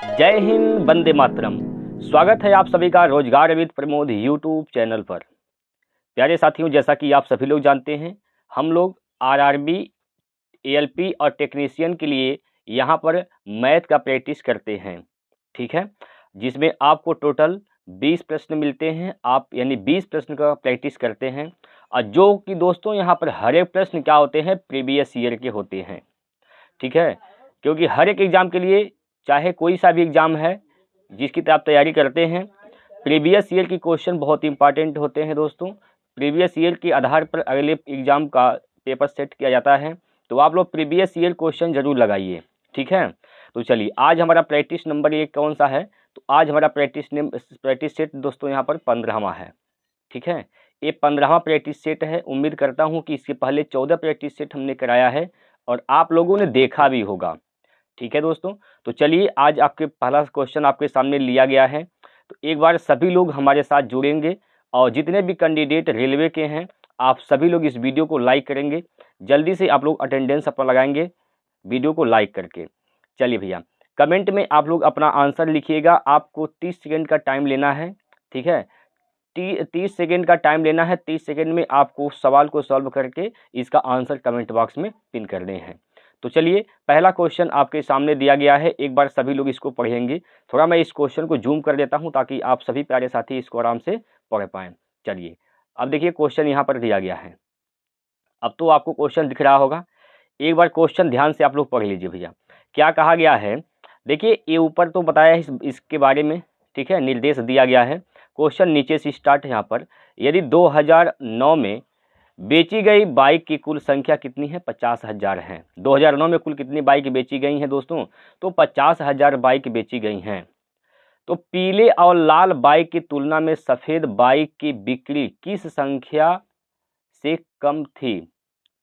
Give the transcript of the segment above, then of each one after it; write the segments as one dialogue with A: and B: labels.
A: जय हिंद, वंदे मातरम। स्वागत है आप सभी का रोजगार विद प्रमोद यूट्यूब चैनल पर। प्यारे साथियों, जैसा कि आप सभी लोग जानते हैं, हम लोग आरआरबी, एएलपी और टेक्नीशियन के लिए यहाँ पर मैथ का प्रैक्टिस करते हैं, ठीक है, जिसमें आपको टोटल 20 प्रश्न मिलते हैं। आप यानी 20 प्रश्न का प्रैक्टिस करते हैं, और जो कि दोस्तों यहाँ पर हर एक प्रश्न क्या होते हैं, प्रीवियस ईयर के होते हैं, ठीक है। क्योंकि हर एक एग्ज़ाम के लिए, चाहे कोई सा भी एग्ज़ाम है जिसकी आप तैयारी करते हैं, प्रीवियस ईयर की क्वेश्चन बहुत इंपॉर्टेंट होते हैं दोस्तों। प्रीवियस ईयर के आधार पर अगले एग्ज़ाम का पेपर सेट किया जाता है, तो आप लोग प्रीवियस ईयर क्वेश्चन ज़रूर लगाइए, ठीक है। तो चलिए, आज हमारा प्रैक्टिस नंबर 1 कौन सा है? तो आज हमारा प्रैक्टिस सेट दोस्तों यहाँ पर 15वां है, ठीक है। ये 15वां प्रैक्टिस सेट है। उम्मीद करता हूँ कि इसके पहले 14 प्रैक्टिस सेट हमने कराया है और आप लोगों ने देखा भी होगा, ठीक है दोस्तों। तो चलिए, आज आपके पहला क्वेश्चन आपके सामने लिया गया है, तो एक बार सभी लोग हमारे साथ जुड़ेंगे, और जितने भी कैंडिडेट रेलवे के हैं, आप सभी लोग इस वीडियो को लाइक करेंगे। जल्दी से आप लोग अटेंडेंस अपना लगाएंगे वीडियो को लाइक करके। चलिए भैया, कमेंट में आप लोग अपना आंसर लिखिएगा। आपको 30 सेकेंड का टाइम लेना है, ठीक है। 30 सेकेंड का टाइम लेना है। 30 सेकेंड में आपको सवाल को सॉल्व करके इसका आंसर कमेंट बॉक्स में पिन करने हैं। तो चलिए, पहला क्वेश्चन आपके सामने दिया गया है, एक बार सभी लोग इसको पढ़ेंगे। थोड़ा मैं इस क्वेश्चन को जूम कर देता हूं ताकि आप सभी प्यारे साथी इसको आराम से पढ़ पाएँ। चलिए, अब देखिए क्वेश्चन यहाँ पर दिया गया है। अब तो आपको क्वेश्चन दिख रहा होगा, एक बार क्वेश्चन ध्यान से आप लोग पढ़ लीजिए भैया। क्या कहा गया है, देखिए ये ऊपर तो बताया है इसके बारे में, ठीक है, निर्देश दिया गया है। क्वेश्चन नीचे से स्टार्ट है यहाँ पर। यदि 2009 में बेची गई बाइक की कुल संख्या कितनी है? 50,000 है। 2009 में कुल कितनी बाइक बेची गई हैं दोस्तों? तो 50,000 बाइक बेची गई हैं। तो पीले और लाल बाइक की तुलना में सफ़ेद बाइक की बिक्री किस संख्या से कम थी?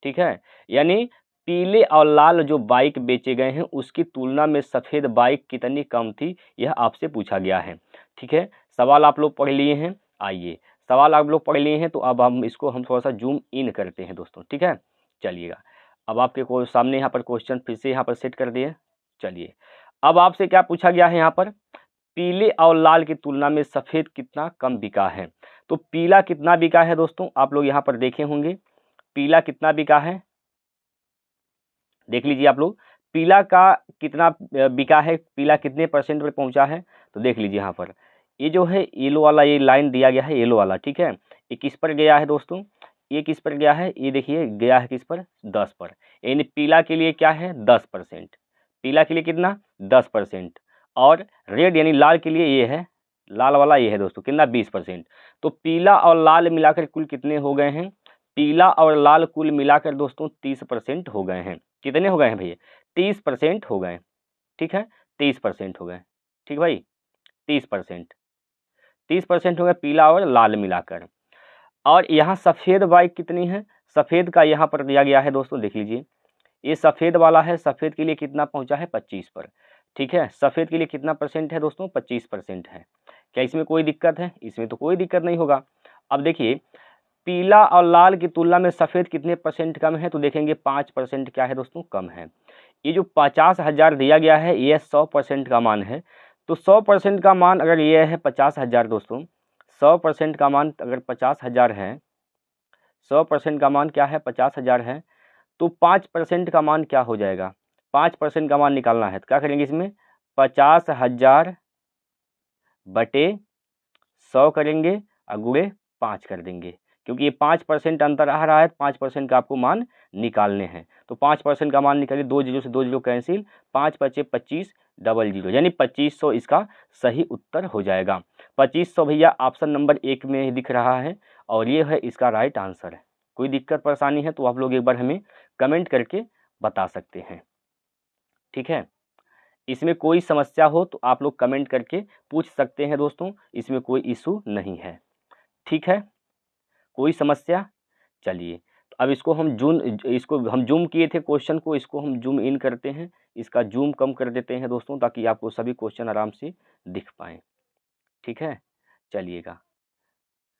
A: ठीक है, यानी पीले और लाल जो बाइक बेचे गए हैं उसकी तुलना में सफ़ेद बाइक कितनी कम थी, यह आपसे पूछा गया है, ठीक है। सवाल आप लोग पढ़ लिए हैं। आइए, सवाल आप लोग पढ़ लिए हैं, तो अब हम थोड़ा सा जूम इन करते हैं दोस्तों, ठीक है। चलिएगा, अब आपके को सामने यहाँ पर क्वेश्चन फिर से यहाँ पर सेट कर दिए। चलिए, अब आपसे क्या पूछा गया है यहाँ पर, पीले और लाल की तुलना में सफ़ेद कितना कम बिका है। तो पीला कितना बिका है दोस्तों, आप लोग यहाँ पर देखे होंगे, पीला कितना बिका है, देख लीजिए आप लोग, पीला का कितना बिका है, पीला कितने परसेंट पे पहुंचा है। तो देख लीजिए यहाँ पर, ये जो है येलो वाला, ये लाइन दिया गया है येलो वाला, ठीक है। ये किस पर गया है दोस्तों, ये किस पर गया है, ये देखिए गया है किस पर, 10 पर। यानी पीला के लिए क्या है, 10%। पीला के लिए कितना, 10%। और रेड यानी लाल के लिए ये है, लाल वाला ये है दोस्तों, कितना, 20%। तो पीला और लाल मिलाकर कुल कितने हो गए हैं, पीला और लाल कुल मिलाकर दोस्तों 30% हो गए हैं। कितने हो गए हैं भैया, 30% हो गए, ठीक है, 30% हो गए, ठीक भाई, 30%, 30% हो गए पीला और लाल मिलाकर। और यहाँ सफ़ेद बाइक कितनी है, सफ़ेद का यहाँ पर दिया गया है दोस्तों, देख लीजिए, ये सफ़ेद वाला है, सफ़ेद के लिए कितना पहुँचा है, 25 पर, ठीक है। सफ़ेद के लिए कितना परसेंट है दोस्तों, 25% है। क्या इसमें कोई दिक्कत है? इसमें तो कोई दिक्कत नहीं होगा। अब देखिए, पीला और लाल की तुलना में सफ़ेद कितने परसेंट कम है, तो देखेंगे 5% क्या है दोस्तों, कम है। ये जो 50,000 दिया गया है, ये 100% का मान है। तो 100% का मान अगर ये है 50,000 दोस्तों, 100% का मान अगर 50,000 है, 100% का मान क्या है, 50,000 है, तो 5% का मान क्या हो जाएगा, 5% का मान निकालना है, तो क्या करेंगे इसमें, 50,000 बटे 100 करेंगे और गुणे 5 कर देंगे, क्योंकि ये 5% अंतर आ रहा है, 5% का आपको मान निकालने हैं। तो 5% का मान निकालिए, 2 जीरो से 2 जीरो कैंसिल, 5 पचे 25, डबल जीरो, यानी 2500 इसका सही उत्तर हो जाएगा। 2500 भैया ऑप्शन नंबर 1 में ही दिख रहा है, और ये है इसका राइट आंसर है। कोई दिक्कत परेशानी है तो आप लोग एक बार हमें कमेंट करके बता सकते हैं, ठीक है। इसमें कोई समस्या हो तो आप लोग कमेंट करके पूछ सकते हैं दोस्तों, इसमें कोई इशू नहीं है, ठीक है, कोई समस्या। चलिए, तो अब इसको हम जूम किए थे क्वेश्चन को, इसको हम जूम इन करते हैं, इसका जूम कम कर देते हैं दोस्तों, ताकि आपको सभी क्वेश्चन आराम से दिख पाएँ, ठीक है। चलिएगा,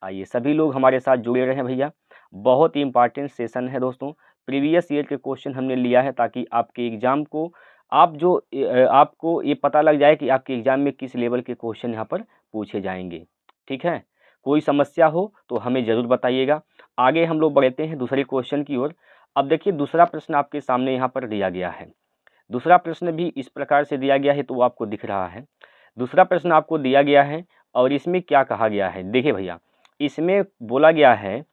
A: आइए सभी लोग हमारे साथ जुड़े रहें भैया, बहुत ही इंपॉर्टेंट सेशन है दोस्तों। प्रीवियस ईयर के क्वेश्चन हमने लिया है ताकि आपके एग्ज़ाम को आपको ये पता लग जाए कि आपके एग्ज़ाम में किस लेवल के क्वेश्चन यहाँ पर पूछे जाएंगे। ठीक है, कोई समस्या हो तो हमें ज़रूर बताइएगा। आगे हम लोग बढ़ते हैं दूसरे क्वेश्चन की ओर। अब देखिए दूसरा प्रश्न आपके सामने यहाँ पर दिया गया है। दूसरा प्रश्न भी इस प्रकार से दिया गया है, तो वो आपको दिख रहा है। दूसरा प्रश्न आपको दिया गया है और इसमें क्या कहा गया है, देखिए भैया, इसमें बोला गया है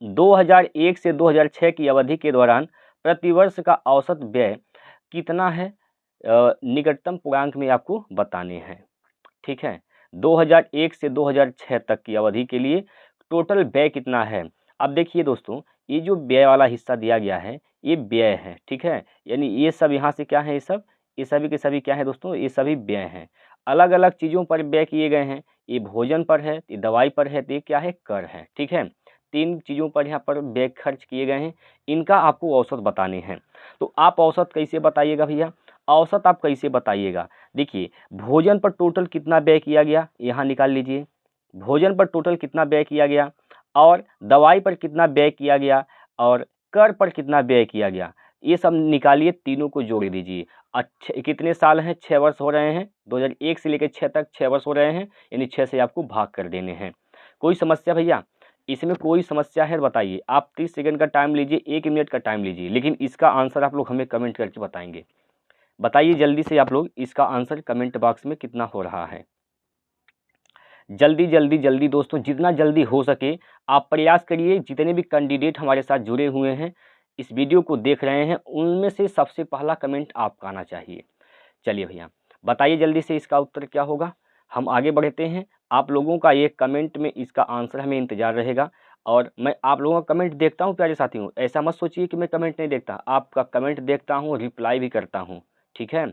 A: 2001 से 2006 की अवधि के दौरान प्रतिवर्ष का औसत व्यय कितना है, निकटतम पूर्णांक में आपको बताने हैं। ठीक है, 2001 से 2006 तक की अवधि के लिए टोटल व्यय कितना है। अब देखिए दोस्तों, ये जो व्यय वाला हिस्सा दिया गया है ये व्यय है। ठीक है, यानी ये सब यहाँ से क्या है, ये सभी के सभी क्या है दोस्तों, ये सभी व्यय हैं। अलग अलग चीज़ों पर व्यय किए गए हैं। ये भोजन पर है, ये दवाई पर है, तो ये क्या है, कर है। ठीक है, 3 चीज़ों पर यहाँ पर व्यय खर्च किए गए हैं। इनका आपको औसत बताने हैं। तो आप औसत कैसे बताइएगा भैया, औसत आप कैसे बताइएगा, देखिए भोजन पर टोटल कितना व्यय किया गया यहाँ निकाल लीजिए। भोजन पर टोटल कितना व्यय किया गया, और दवाई पर कितना व्यय किया गया, और कर पर कितना व्यय किया गया, ये सब निकालिए, तीनों को जोड़ दीजिए। अच्छे कितने साल हैं, 6 वर्ष हो रहे हैं। 2001 से लेकर 6 तक 6 वर्ष हो रहे हैं, यानी 6 से आपको भाग कर देने हैं। कोई समस्या भैया, इसमें कोई समस्या है बताइए। आप 30 सेकंड का टाइम लीजिए, 1 मिनट का टाइम लीजिए, लेकिन इसका आंसर आप लोग हमें कमेंट करके बताएंगे। बताइए जल्दी से आप लोग, इसका आंसर कमेंट बॉक्स में कितना हो रहा है। जल्दी जल्दी जल्दी दोस्तों, जितना जल्दी हो सके आप प्रयास करिए। जितने भी कैंडिडेट हमारे साथ जुड़े हुए हैं, इस वीडियो को देख रहे हैं, उनमें से सबसे पहला कमेंट आपका आना चाहिए। चलिए भैया बताइए जल्दी से इसका उत्तर क्या होगा। हम आगे बढ़ते हैं। आप लोगों का ये कमेंट में इसका आंसर हमें इंतज़ार रहेगा, और मैं आप लोगों का कमेंट देखता हूँ प्यारे साथियों। ऐसा मत सोचिए कि मैं कमेंट नहीं देखता, आपका कमेंट देखता हूँ, रिप्लाई भी करता हूँ। ठीक है,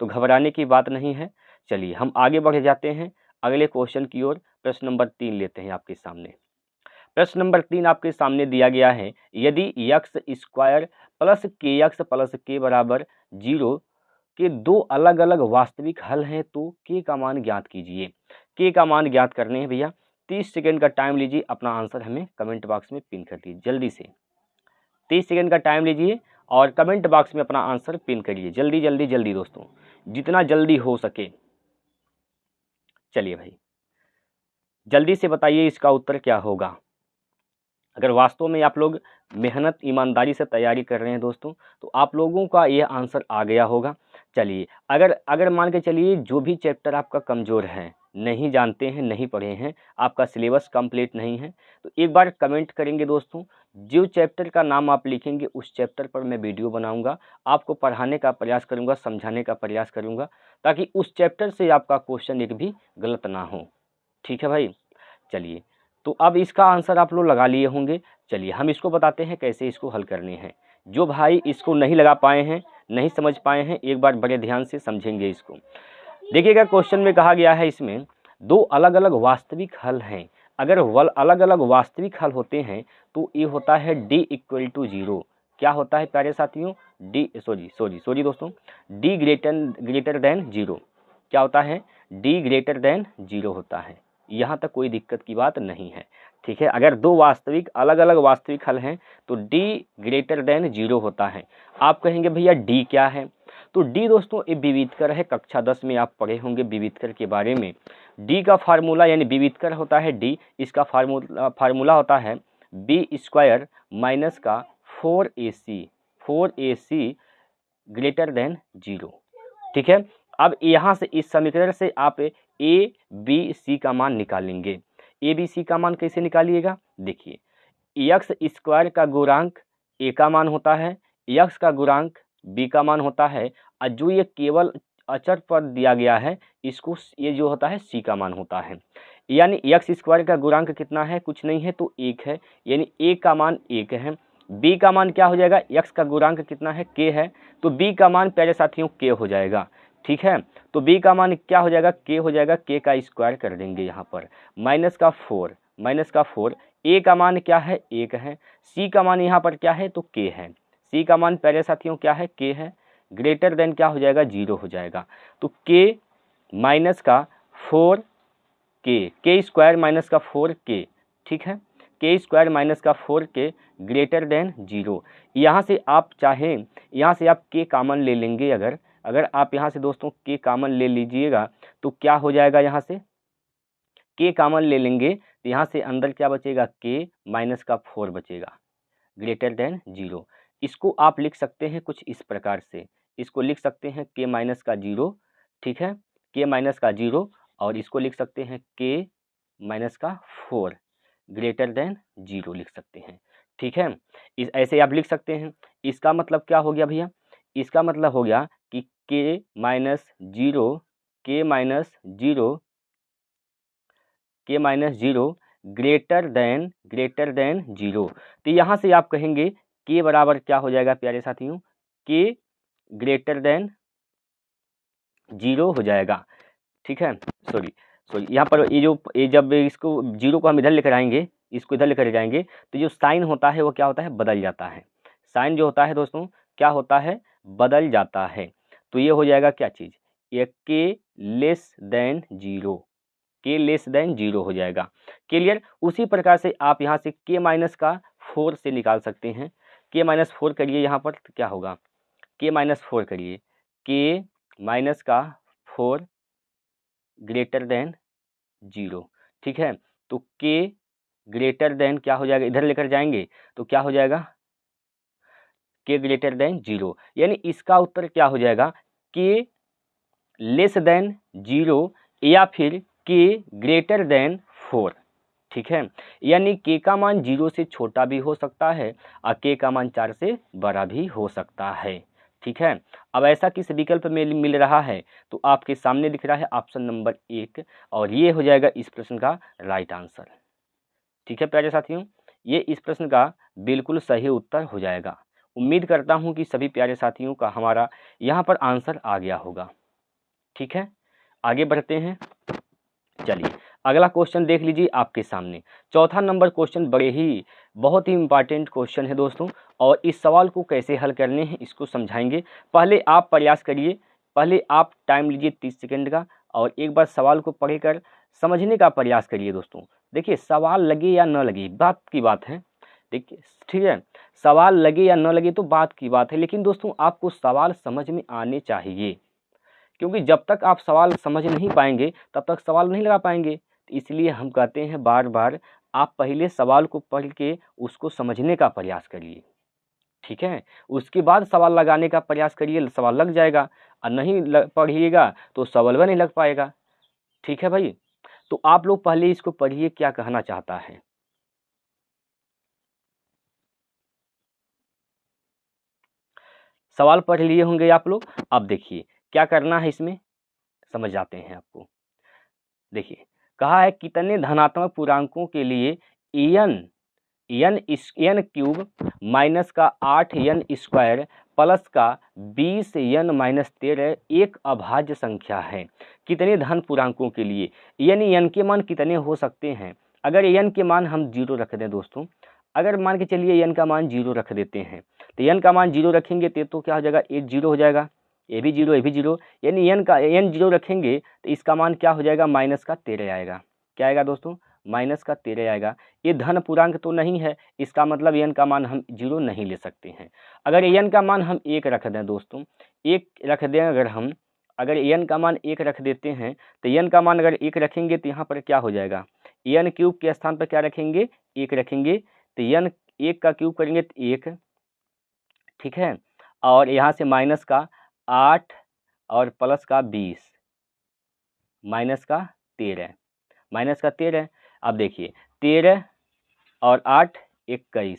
A: तो घबराने की बात नहीं है। चलिए हम आगे बढ़ जाते हैं अगले क्वेश्चन की ओर। प्रश्न नंबर 3 लेते हैं आपके सामने। प्रश्न नंबर 3 आपके सामने दिया गया है, यदि यक्स स्क्वायर प्लस के यक्स प्लस के बराबर 0 के 2 अलग अलग वास्तविक हल हैं तो के का मान ज्ञात कीजिए। के का मान ज्ञात करने हैं भैया। 30 सेकंड का टाइम लीजिए, अपना आंसर हमें कमेंट बॉक्स में पिन कर दीजिए जल्दी से। 30 सेकंड का टाइम लीजिए और कमेंट बॉक्स में अपना आंसर पिन करिए, जल्दी जल्दी जल्दी दोस्तों, जितना जल्दी हो सके। चलिए भाई जल्दी से बताइए इसका उत्तर क्या होगा। अगर वास्तव में आप लोग मेहनत ईमानदारी से तैयारी कर रहे हैं दोस्तों, तो आप लोगों का यह आंसर आ गया होगा। चलिए अगर मान के चलिए जो भी चैप्टर आपका कमज़ोर है, नहीं जानते हैं, नहीं पढ़े हैं, आपका सिलेबस कंप्लीट नहीं है, तो एक बार कमेंट करेंगे दोस्तों। जो चैप्टर का नाम आप लिखेंगे उस चैप्टर पर मैं वीडियो बनाऊंगा, आपको पढ़ाने का प्रयास करूंगा, समझाने का प्रयास करूंगा, ताकि उस चैप्टर से आपका क्वेश्चन एक भी गलत ना हो। ठीक है भाई, चलिए तो अब इसका आंसर आप लोग लगा लिए होंगे। चलिए हम इसको बताते हैं कैसे इसको हल करने हैं। जो भाई इसको नहीं लगा पाए हैं, नहीं समझ पाए हैं, एक बार बड़े ध्यान से समझेंगे इसको। देखिएगा क्वेश्चन में कहा गया है, इसमें 2 अलग अलग वास्तविक हल हैं। अगर अलग अलग वास्तविक हल होते हैं तो ये होता है d = 0। क्या होता है प्यारे साथियों, सॉरी दोस्तों, d ग्रेटर देन 0। क्या होता है, d ग्रेटर देन 0 होता है। यहाँ तक कोई दिक्कत की बात नहीं है। ठीक है, अगर 2 वास्तविक अलग अलग वास्तविक हल हैं तो d ग्रेटर देन 0 होता है। आप कहेंगे भैया d क्या है, तो d दोस्तों ये विविधकर है। कक्षा 10 में आप पढ़े होंगे विविधकर के बारे में। d का फार्मूला यानी विविधकर होता है d, इसका फार्मूला होता है b² माइनस का 4ac ग्रेटर देन 0। ठीक है, अब यहाँ से इस समीकरण से आप a b c का मान निकालेंगे। a b c का मान कैसे निकालिएगा, देखिए x² का गुणांक a का मान होता है, x का गुणांक b का मान होता है, और जो ये केवल अचर पद दिया गया है इसको ये जो होता है c का मान होता है। यानी x² का गुणांक कितना है, कुछ नहीं है तो 1 है, यानी a का मान 1 है। b का मान क्या हो जाएगा, x का गुणांक कितना है, k है, तो b का मान प्यारे साथियों k हो जाएगा। ठीक है, तो b का मान क्या हो जाएगा, k हो जाएगा, k का स्क्वायर कर देंगे यहाँ पर, माइनस का 4। a का मान क्या है, 1 है। c का मान यहाँ पर क्या है, तो k है। c का मान प्यारे साथियों क्या है, k है। ग्रेटर देन क्या हो जाएगा, 0 हो जाएगा। तो k माइनस का 4k, k² माइनस का 4k। ठीक है, के स्क्वायर माइनस का 4k ग्रेटर देन 0। यहाँ से आप चाहें, यहाँ से आप के कामन ले लेंगे। अगर आप यहाँ से दोस्तों के कामन ले लीजिएगा तो क्या हो जाएगा, यहाँ से के कामन ले लेंगे तो यहाँ से अंदर क्या बचेगा, के माइनस का 4 बचेगा ग्रेटर देन 0। इसको आप लिख सकते हैं कुछ इस प्रकार से, इसको लिख सकते हैं के माइनस का 0, ठीक है, के माइनस का 0, और इसको लिख सकते हैं के माइनस का 4 ग्रेटर देन 0 लिख सकते हैं, ठीक है। इस ऐसे आप लिख सकते हैं। इसका मतलब क्या हो गया भैया, इसका मतलब हो गया कि के माइनस 0, के माइनस 0, के माइनस 0 ग्रेटर देन 0। तो यहाँ से आप कहेंगे के बराबर क्या हो जाएगा प्यारे साथियों, के ग्रेटर देन 0 हो जाएगा, ठीक है। सॉरी यहाँ पर ये जब इसको 0 को हम इधर लेकर आएंगे, इसको इधर लेकर जाएंगे तो जो साइन होता है वो क्या होता है, बदल जाता है। साइन जो होता है दोस्तों क्या होता है, बदल जाता है। तो ये हो जाएगा क्या चीज़, ये के लेस देन 0, के लेस देन 0 हो जाएगा। क्लियर। उसी प्रकार से आप यहाँ से के माइनस का 4 से निकाल सकते हैं। के माइनस 4 करिए यहाँ पर तो क्या होगा, के माइनस 4 करिए, के माइनस का 4 ग्रेटर देन 0, ठीक है। तो के ग्रेटर देन क्या हो जाएगा, इधर लेकर जाएंगे तो क्या हो जाएगा, के ग्रेटर देन 0, यानी इसका उत्तर क्या हो जाएगा, के लेस देन 0 या फिर के ग्रेटर देन 4, ठीक है। यानी के का मान 0 से छोटा भी हो सकता है और के का मान 4 से बड़ा भी हो सकता है, ठीक है। अब ऐसा किस विकल्प में मिल रहा है, तो आपके सामने दिख रहा है ऑप्शन नंबर 1, और ये हो जाएगा इस प्रश्न का राइट आंसर, ठीक है प्यारे साथियों। ये इस प्रश्न का बिल्कुल सही उत्तर हो जाएगा। उम्मीद करता हूँ कि सभी प्यारे साथियों का हमारा यहाँ पर आंसर आ गया होगा, ठीक है। आगे बढ़ते हैं। चलिए अगला क्वेश्चन देख लीजिए आपके सामने। चौथा नंबर क्वेश्चन बहुत ही इंपॉर्टेंट क्वेश्चन है दोस्तों, और इस सवाल को कैसे हल करने हैं इसको समझाएंगे। पहले आप प्रयास करिए, पहले आप टाइम लीजिए 30 सेकंड का, और एक बार सवाल को पढ़कर समझने का प्रयास करिए दोस्तों। देखिए सवाल लगे या न लगे बात की बात है, देखिए ठीक है, सवाल लगे या न लगे तो बात की बात है, लेकिन दोस्तों आपको सवाल समझ में आने चाहिए, क्योंकि जब तक आप सवाल समझ नहीं पाएंगे तब तक सवाल नहीं लगा पाएंगे। तो इसलिए हम कहते हैं बार बार आप पहले सवाल को पढ़ के उसको समझने का प्रयास करिए, ठीक है। उसके बाद सवाल लगाने का प्रयास करिए, सवाल लग जाएगा, और नहीं पढ़िएगा तो सवाल भी नहीं लग पाएगा, ठीक है भाई। तो आप लोग पहले इसको पढ़िए क्या कहना चाहता है। सवाल पढ़ लिए होंगे आप लोग। अब देखिए क्या करना है, इसमें समझ जाते हैं आपको। देखिए कहा है कितने धनात्मक पूर्णांकों के लिए एन क्यूब माइनस का 8n स्क्वायर प्लस का 20n माइनस 13 एक अभाज्य संख्या है। कितने धन पूर्णांकों के लिए, यानी n के मान कितने हो सकते हैं। अगर n के मान हम 0 रख दें दोस्तों, अगर मान के चलिए n का मान 0 रख देते हैं, तो n का मान 0 रखेंगे तो क्या हो जाएगा, 8 0 हो जाएगा, ये भी 0 ये भी 0, यानी n 0 रखेंगे तो इसका मान क्या हो जाएगा, माइनस का 13 आएगा। क्या आएगा दोस्तों, माइनस का 13 आएगा। ये धन पूर्णांक तो नहीं है, इसका मतलब n का मान हम 0 नहीं ले सकते हैं। अगर n का मान हम 1 रख दें दोस्तों, 1 रख दें, अगर n का मान 1 रख देते हैं तो n का मान अगर 1 रखेंगे तो यहाँ पर क्या हो जाएगा, n क्यूब के स्थान पर क्या रखेंगे, 1 रखेंगे, तो n 1 का क्यूब करेंगे तो 1, ठीक है। और यहाँ से माइनस का 8 और प्लस का 20, माइनस का 13। अब देखिए 13 और 8 21,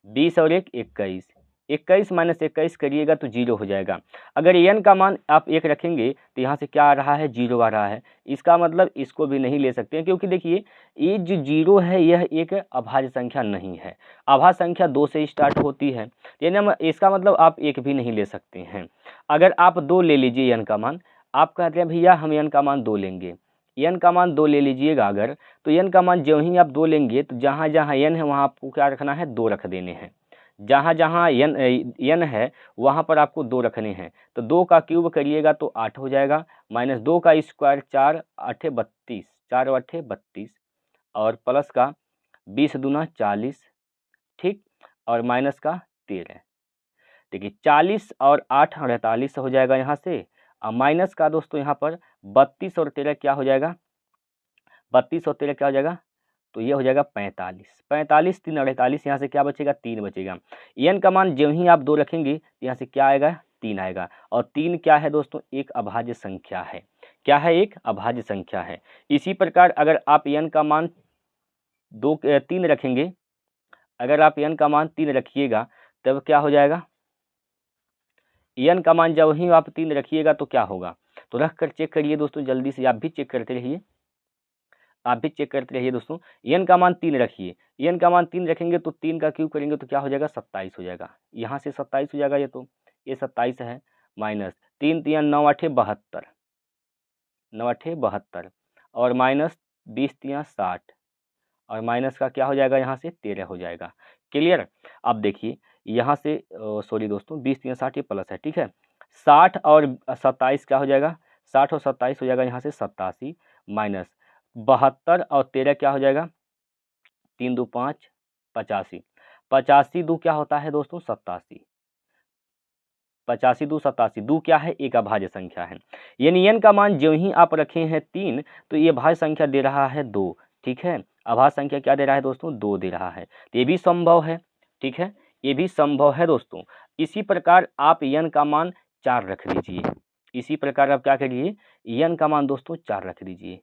A: 20 और 1 21, 21 माइनस 21 करिएगा तो 0 हो जाएगा। अगर n का मान आप 1 रखेंगे तो यहाँ से क्या आ रहा है, 0 आ रहा है। इसका मतलब इसको भी नहीं ले सकते हैं, क्योंकि देखिए ये जो 0 है यह एक अभाज्य संख्या नहीं है। अभाज्य संख्या 2 से स्टार्ट होती है, यानी इसका मतलब आप 1 भी नहीं ले सकते हैं। अगर आप 2 ले लीजिए n का मान, आप कहते हैं भैया हम n का मान 2 लेंगे, n का मान 2 ले लीजिएगा अगर, तो n का मान जो ही आप 2 लेंगे तो जहाँ जहाँ n है वहाँ आपको क्या रखना है, 2 रख देने हैं। जहाँ जहाँ n है वहाँ पर आपको 2 रखने हैं। तो 2 का क्यूब करिएगा तो 8 हो जाएगा, माइनस 2 का स्क्वायर 4 8 32, 4 8 32, और प्लस का 20 दूना 40, ठीक, और माइनस का 13। देखिए 40 और 8 48 हो जाएगा यहाँ से, और माइनस का दोस्तों यहाँ पर 32 और 13 क्या हो जाएगा, 32 और 13 क्या हो जाएगा, तो ये हो जाएगा 45। 45 3 48, यहाँ से क्या बचेगा, 3 बचेगा। एन का मान ज्यों ही आप 2 रखेंगे तो यहाँ से क्या आएगा, 3 आएगा। और 3 क्या है दोस्तों, एक अभाज्य संख्या है। क्या है, एक अभाज्य संख्या है। इसी प्रकार अगर आप एन का मान 3 रखेंगे, अगर आप एन का मान 3 रखिएगा तब क्या हो जाएगा, एन का मान जब ही आप 3 रखिएगा तो क्या होगा, तो रख कर चेक करिए दोस्तों, जल्दी से आप भी चेक करते रहिए, आप भी चेक करते रहिए दोस्तों। एन का मान 3 रखिए, एन का मान 3 रखेंगे तो 3 का क्यूब करेंगे तो क्या हो जाएगा, 27 हो जाएगा। यहाँ से 27 हो जाएगा, ये 27 है, माइनस 3 3 9 8 72, 9 8 72, और माइनस 20 3 60, और माइनस का क्या हो जाएगा, यहाँ से 13 हो जाएगा। क्लियर। अब देखिए यहाँ से सॉरी दोस्तों, 20 3 60 ये प्लस है, ठीक है। 60 और 27 क्या हो जाएगा, 60 और 27 हो जाएगा यहाँ से 87, माइनस 72 और 13 क्या हो जाएगा, 3 2 5 85, 85 दो क्या होता है दोस्तों, 87, 85 2 87, दो क्या है, एक अभाज्य संख्या है। यानी एन का मान जो ही आप रखे हैं 3, तो ये भाज्य संख्या दे रहा है 2, ठीक है। अभाज्य संख्या क्या दे रहा है दोस्तों, 2 दे रहा है, तो ये भी संभव है, ठीक है, ये भी संभव है दोस्तों। इसी प्रकार आप एन का मान 4 रख दीजिए, इसी प्रकार आप क्या करिए, एन का मान दोस्तों 4 रख दीजिए।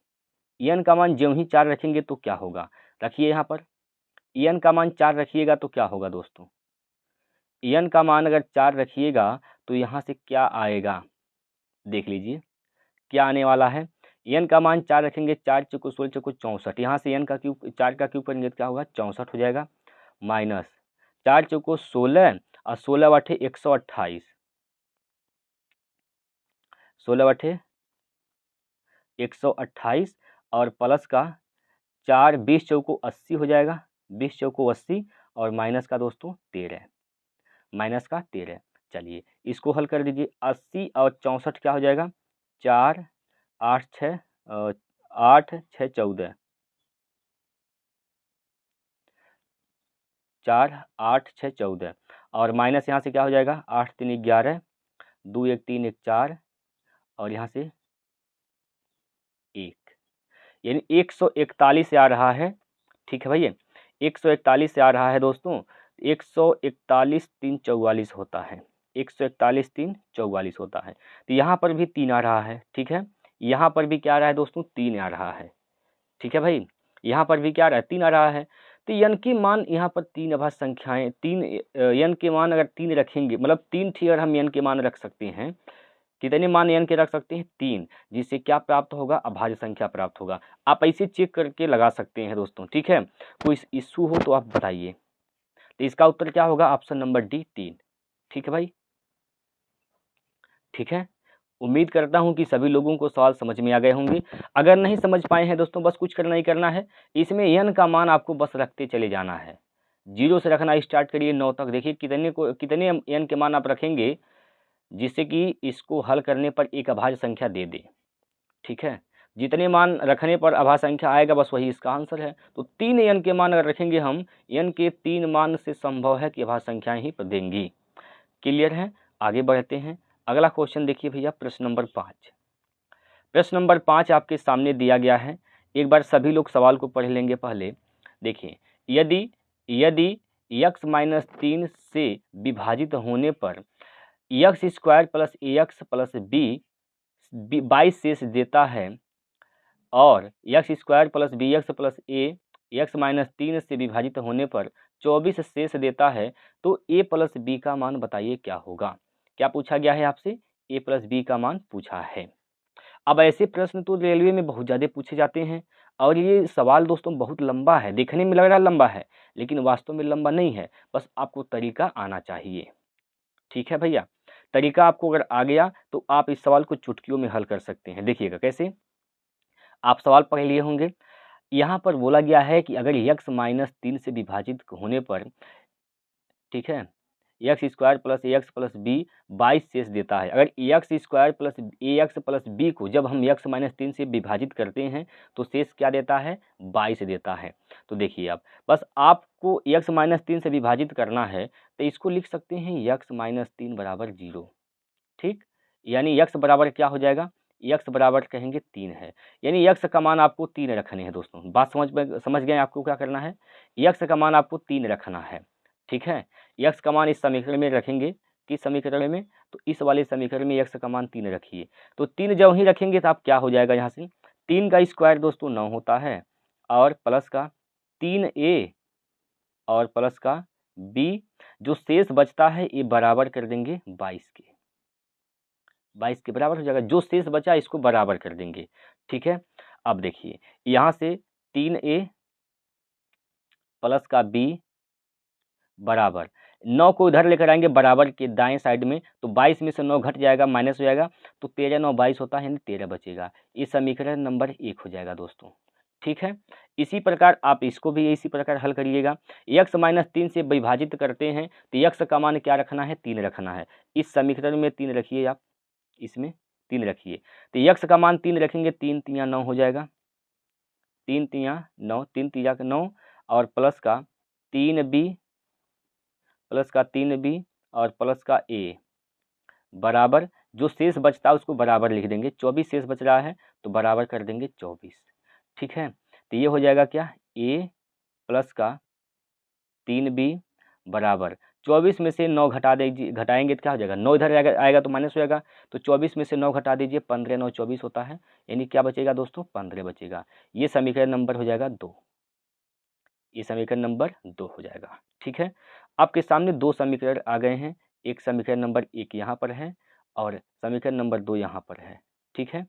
A: एन का मान ज्यों ही 4 रखेंगे तो क्या होगा, रखिए यहाँ पर, एन का मान 4 रखिएगा तो क्या होगा दोस्तों, एन का मान अगर 4 रखिएगा तो यहाँ से क्या आएगा, देख लीजिए क्या आने वाला है। एन का मान 4 रखेंगे, 4 चौको 16 चौको 64, यहाँ से एन का क्यूब 4 का क्यूब करेंगे तो क्या होगा, 64 हो जाएगा, माइनस 4 चौको 16 और 16 बटे 128, 16 बटे 128, और प्लस का 4 20 चौको 80 हो जाएगा, 20 चौको 80, और माइनस का दोस्तों 13, माइनस का 13। चलिए इसको हल कर दीजिए, 80 और 64 क्या हो जाएगा, 4 8 6 8 6 14, 4 8 6 14, और माइनस यहाँ से क्या हो जाएगा, 8 3 11, 2 1 3 1 4, और यहाँ से 1, यानी 141 से आ रहा है, ठीक है भैया, 141 से आ रहा है दोस्तों। 141 3 44 होता है, 141 3 44 होता है। तो यहाँ पर भी 3 आ रहा है, ठीक है, यहाँ पर भी क्या आ रहा है दोस्तों, 3 आ रहा है, ठीक है भाई, यहाँ पर भी क्या आ रहा है, 3 आ रहा है। तो यन के मान यहाँ पर 3 अभाज्य संख्याएं, 3 यन के मान अगर 3 रखेंगे, मतलब 3 थी अगर हम यन के मान रख सकते हैं, कितने मान एन के रख सकते हैं, 3, जिससे क्या प्राप्त होगा, अभाज्य संख्या प्राप्त होगा। आप ऐसे चेक करके लगा सकते हैं दोस्तों, ठीक है। कोई इशू हो तो आप बताइए। तो इसका उत्तर क्या होगा, ऑप्शन नंबर डी 3, ठीक है भाई, ठीक है। उम्मीद करता हूं कि सभी लोगों को सवाल समझ में आ गए होंगे। अगर नहीं समझ पाए हैं दोस्तों, बस कुछ करना ही करना है, इसमें एन का मान आपको बस रखते चले जाना है, 0 से रखना स्टार्ट करिए 9 तक, देखिए कितने एन के मान आप रखेंगे जिससे कि इसको हल करने पर एक अभाज्य संख्या दे दे, ठीक है। जितने मान रखने पर अभाज्य संख्या आएगा बस वही इसका आंसर है। तो 3 एन के मान अगर रखेंगे हम, एन के 3 मान से संभव है कि अभाज्य संख्याएं ही देंगी। क्लियर है, आगे बढ़ते हैं। अगला क्वेश्चन देखिए भैया, प्रश्न नंबर 5। प्रश्न नंबर 5 आपके सामने दिया गया है, एक बार सभी लोग सवाल को पढ़ लेंगे पहले। देखिए, यदि यदि x माइनस 3 से विभाजित होने पर x square plus A x plus B 22 शेष देता है, और x square plus B x plus A x minus 3 से विभाजित होने पर 24 शेष देता है, तो ए प्लस बी का मान बताइए क्या होगा। क्या पूछा गया है आपसे, ए प्लस बी का मान पूछा है। अब ऐसे प्रश्न तो रेलवे में बहुत ज़्यादा पूछे जाते हैं, और ये सवाल दोस्तों बहुत लंबा है, देखने में लग रहा है लंबा है लेकिन वास्तव में लंबा नहीं है, बस आपको तरीका आना चाहिए, ठीक है भैया। तरीका आपको अगर आ गया तो आप इस सवाल को चुटकियों में हल कर सकते हैं। देखिएगा कैसे, आप सवाल पढ़ लिए होंगे। यहाँ पर बोला गया है कि अगर x माइनस 3 से विभाजित होने पर, ठीक है, x square plus A x plus B 22 शेष देता है। अगर x square plus A x plus B को जब हम एक्स माइनस 3 से विभाजित करते हैं तो शेष क्या देता है, 22 देता है। तो देखिए आप, बस आपको एक्स माइनस 3 से विभाजित करना है तो इसको लिख सकते हैं एक्स माइनस 3 बराबर 0। ठीक, यानी एक्स बराबर क्या हो जाएगा, एक्स बराबर कहेंगे 3 है, यानी एक्स का मान आपको 3 रखने हैं। दोस्तों बात समझ गए आपको क्या करना है, एक्स का मान आपको 3 रखना है। ठीक है, एक्स का मान इस समीकरण में रखेंगे, किस समीकरण में, तो इस वाले समीकरण में एक्स का मान 3 रखिए। तो 3 जब ही रखेंगे तो आप क्या हो जाएगा, यहाँ से 3 का स्क्वायर दोस्तों 9 होता है, और प्लस का 3a और प्लस का b, जो शेष बचता है ये बराबर कर देंगे 22 के, 22 के बराबर हो जाएगा। जो शेष बचा इसको बराबर कर देंगे। ठीक है, अब देखिए यहाँ से 3a प्लस का b बराबर 9 को इधर लेकर आएंगे बराबर के दाएं साइड में, तो 22 में से 9 घट जाएगा, माइनस हो जाएगा, तो 13 9 22 होता है, यानी 13 बचेगा। ये समीकरण नंबर 1 हो जाएगा दोस्तों। ठीक है, इसी प्रकार आप इसको भी इसी प्रकार हल करिएगा। एक्स माइनस 3 से विभाजित करते हैं तो एक्स का मान क्या रखना है, 3 रखना है। इस समीकरण में 3 रखिए आप, इसमें 3 रखिए, तो एक्स का मान 3 रखेंगे, 3 3 9 हो जाएगा, 3 3 9, 3 3 9, और प्लस का 3b प्लस का 3b और प्लस का a बराबर, जो शेष बचता है उसको बराबर लिख देंगे। 24 शेष बच रहा है तो बराबर कर देंगे 24। ठीक है, तो ये हो जाएगा क्या, a प्लस का 3b बराबर 24 में से 9 घटा दीजिए, घटाएंगे तो क्या हो जाएगा, 9 इधर आएगा तो माइनस हो जाएगा, तो 24 में से 9 घटा दीजिए, 15 9 24 होता है, यानी क्या बचेगा दोस्तों, 15 बचेगा। ये समीकरण नंबर हो जाएगा 2, ये समीकरण नंबर 2 हो जाएगा। ठीक है, आपके सामने 2 समीकरण आ गए हैं, एक समीकरण नंबर 1 यहाँ पर है और समीकरण नंबर 2 यहाँ पर है। ठीक है,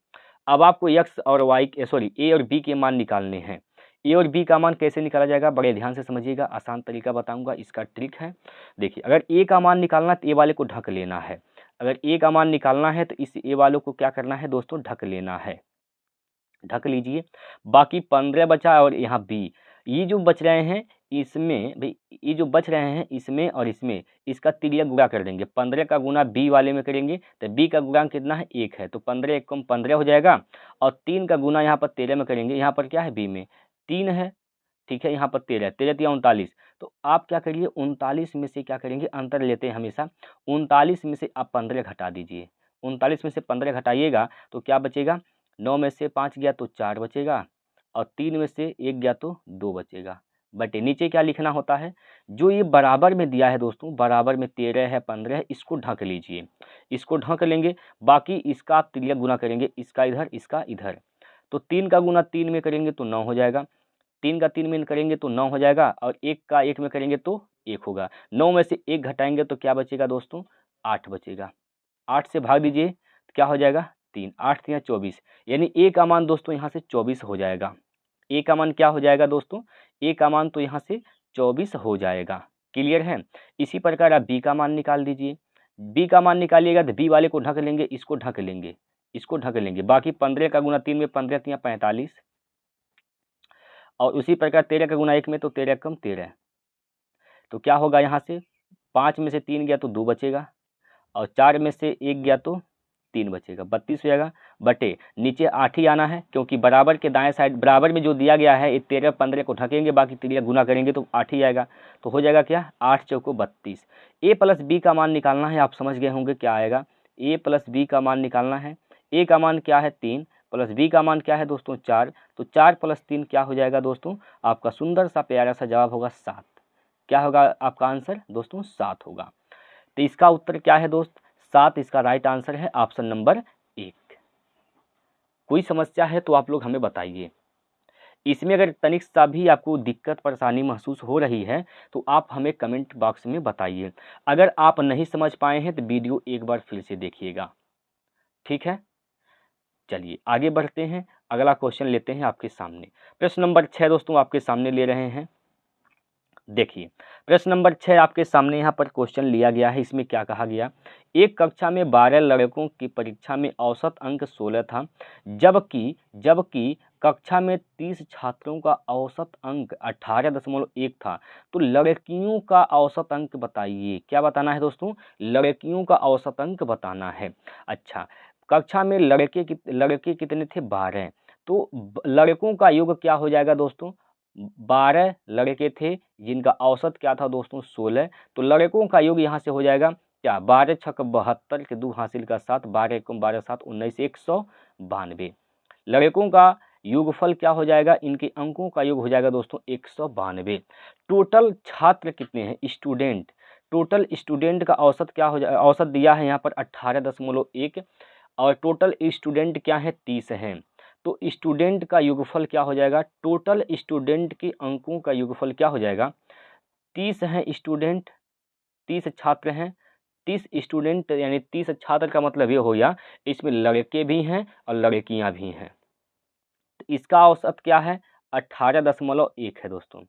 A: अब आपको एक्स और वाई सॉरी ए और बी के मान निकालने हैं। ए और बी का मान कैसे निकाला जाएगा, बड़े ध्यान से समझिएगा, आसान तरीका बताऊंगा, इसका ट्रिक है। देखिए, अगर ए का मान निकालना है तो ए वाले को ढक लेना है। अगर ए का मान निकालना है तो इस ए वालों को क्या करना है दोस्तों, ढक लेना है, ढक लीजिए। बाकी 15 बचा और यहाँ बी, ये जो बच रहे हैं इसमें भाई, ये जो बच रहे हैं इसमें और इसमें, इसका तिर्यक गुणा कर देंगे। 15 का गुणा बी वाले में करेंगे तो बी का गुणांक कितना है, 1 है, तो 15 1 कम 15 हो जाएगा, और 3 का गुणा यहाँ पर 13 में करेंगे, यहाँ पर क्या है बी में 3 है। ठीक है, यहाँ पर 13 13 3 39, तो आप क्या करिए 39 में से क्या करेंगे, अंतर लेते हैं हमेशा, 39 में से आप 15 घटा दीजिए, 39 में से 15 घटाइएगा तो क्या बचेगा, 9 में से 5 गया तो 4 बचेगा, और 3 में से 1 गया तो 2 बचेगा। बटे नीचे क्या लिखना होता है, जो ये बराबर में दिया है दोस्तों, बराबर में 13 है 15 है, इसको ढक लीजिए, इसको ढक लेंगे। बाकी इसका आप तिर्यक गुना करेंगे, इसका इधर इसका इधर, तो 3 का गुना 3 में करेंगे तो 9 हो जाएगा, 3 का 3 में करेंगे तो 9 हो जाएगा, और 1 का 1 में करेंगे तो 1 होगा। 9 में से 1 घटाएंगे तो क्या बचेगा दोस्तों, 8 बचेगा। 8 से भाग दीजिए तो क्या हो जाएगा, 3 8 3 24, यानी ए का मान दोस्तों यहाँ से 24 हो जाएगा। ए का मान क्या हो जाएगा दोस्तों, ए का मान तो यहाँ से 24 हो जाएगा। क्लियर है, इसी प्रकार आप बी का मान निकाल दीजिए। बी का मान निकालिएगा तो बी वाले को ढक लेंगे, इसको ढक लेंगे, इसको ढक लेंगे। बाकी 15 का गुना 3 में 15 3 45, और उसी प्रकार 13 का गुना 1 में तो 13 कम 13, तो क्या होगा, यहाँ से 5 में से 3 गया तो 2 बचेगा, और 4 में से 1 गया तो 3 बचेगा, 32 हो जाएगा। बटे नीचे 8 ही आना है, क्योंकि बराबर के दाएं साइड बराबर में जो दिया गया है, 13 15 को ढकेंगे, बाकी 3 गुना करेंगे तो 8 ही आएगा, तो हो जाएगा क्या, 8 चौको 32। ए प्लस बी का मान निकालना है, आप समझ गए होंगे क्या आएगा, ए प्लस बी का मान निकालना है। ए का मान क्या है 3, प्लस बी का मान क्या है दोस्तों 4, तो 4 + 3 क्या हो जाएगा दोस्तों, आपका सुंदर सा प्यारा सा जवाब होगा 7। क्या होगा आपका आंसर दोस्तों, 7 होगा। तो इसका उत्तर क्या है दोस्त, 7 इसका राइट आंसर है, ऑप्शन नंबर 1। कोई समस्या है तो आप लोग हमें बताइए। इसमें अगर तनिक सा भी आपको दिक्कत परेशानी महसूस हो रही है तो आप हमें कमेंट बॉक्स में बताइए। अगर आप नहीं समझ पाए हैं तो वीडियो एक बार फिर से देखिएगा। ठीक है, चलिए आगे बढ़ते हैं, अगला क्वेश्चन लेते हैं आपके सामने। प्रश्न नंबर 6 दोस्तों आपके सामने ले रहे हैं। देखिए, प्रश्न नंबर 6 आपके सामने यहाँ पर क्वेश्चन लिया गया है। इसमें क्या कहा गया, एक कक्षा में 12 लड़कों की परीक्षा में औसत अंक 16 था, जबकि कक्षा में 30 छात्रों का औसत अंक 18.1 था, तो लड़कियों का औसत अंक बताइए। क्या बताना है दोस्तों? लड़कियों का औसत अंक बताना है। अच्छा, कक्षा में लड़के कितने थे? 12। तो लड़कों का योग क्या हो जाएगा दोस्तों? 12 लड़के थे जिनका औसत क्या था दोस्तों? 16। तो लड़कों का योग यहाँ से हो जाएगा क्या? 12 छक 72 के 2 हासिल का 7, 12 एकम 12 7 19 192। लड़कों का योगफल क्या हो जाएगा? इनके अंकों का योग हो जाएगा दोस्तों 192। टोटल छात्र कितने हैं? स्टूडेंट, टोटल स्टूडेंट का औसत क्या हो जाएगा? औसत दिया है यहाँ पर 18.1 और टोटल स्टूडेंट क्या है? 30 हैं। तो स्टूडेंट का योगफल क्या हो जाएगा? टोटल स्टूडेंट के अंकों का योगफल क्या हो जाएगा? 30 हैं स्टूडेंट, 30 छात्र हैं, 30 स्टूडेंट यानी 30 छात्र का मतलब ये हो गया इसमें लड़के भी हैं और लड़कियां भी हैं। तो इसका औसत क्या है? 18.1 है दोस्तों,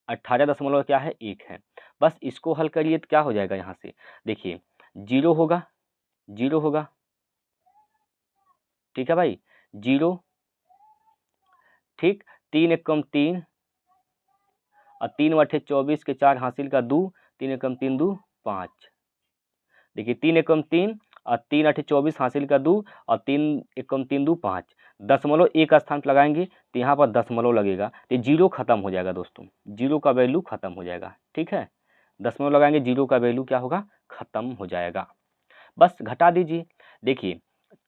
A: 18 क्या है? 1 है। बस इसको हल करिए तो क्या हो जाएगा? यहाँ से देखिए 0 होगा, 0 होगा, ठीक है भाई, 0, ठीक। 3 एकम 3 और 3 बटे 24 के 4 हासिल का 2, 3 एकम 3 2 5। देखिए 3 एकम 3 और 3 अठे 24 हासिल का 2 और 3 एकम 3 2 5। दशमलव एक स्थान पर लगाएंगे तो यहाँ पर दशमलव लगेगा तो 0 खत्म हो जाएगा दोस्तों, 0 का वैल्यू खत्म हो जाएगा, ठीक है। दशमलव लगाएंगे 0 का वैल्यू क्या होगा? खत्म हो जाएगा। बस घटा दीजिए। देखिए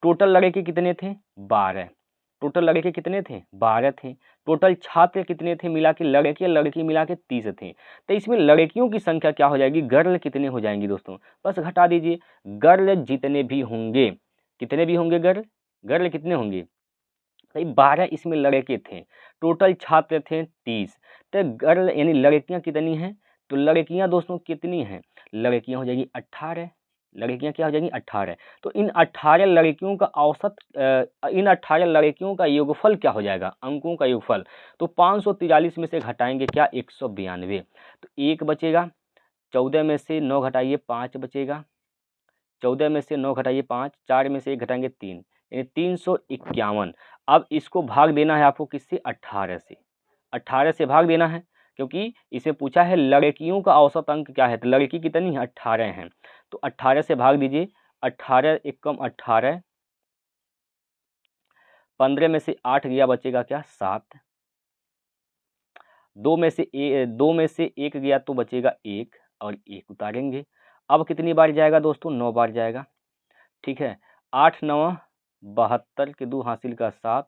A: टोटल लड़के कितने थे? 12। टोटल लड़के कितने थे? 12 थे। टोटल छात्र कितने थे मिला के? लड़के लड़की मिला के 30 थे। तो इसमें लड़कियों की संख्या क्या हो जाएगी? गर्ल कितने हो जाएंगी दोस्तों? बस घटा दीजिए। गर्ल जितने भी होंगे, कितने भी होंगे गर्ल, गर्ल कितने होंगे भाई? 12 इसमें लड़के थे, टोटल छात्र थे 30। तो गर्ल यानी लड़कियां कितनी हैं? तो लड़कियां दोस्तों कितनी हैं? लड़कियां हो जाएगी 18। लड़कियां क्या हो जाएंगी? 18। तो इन 18 लड़कियों का औसत इन 18 लड़कियों का योगफल क्या हो जाएगा? अंकों का योगफल। तो 543 में से घटाएंगे क्या? 192। तो 1 बचेगा, 14 में से 9 घटाइए 5 बचेगा, 14 में से 9 घटाइए 5, 4 में से 1 घटाएंगे 3, यानी 351। अब इसको भाग देना है आपको किससे? 18 से। 18 से भाग देना है क्योंकि इसमें पूछा है लड़कियों का औसत अंक क्या है, तो लड़की कितनी है? 18 हैं। तो 18 से भाग दीजिए, 18 एकम 18, 15 में से 8 गया बचेगा क्या? 7। 2 में से 1 गया तो बचेगा 1 और 1 उतारेंगे। अब कितनी बार जाएगा दोस्तों? 9 बार जाएगा, ठीक है। 8 9 72 के 2 हासिल का 7,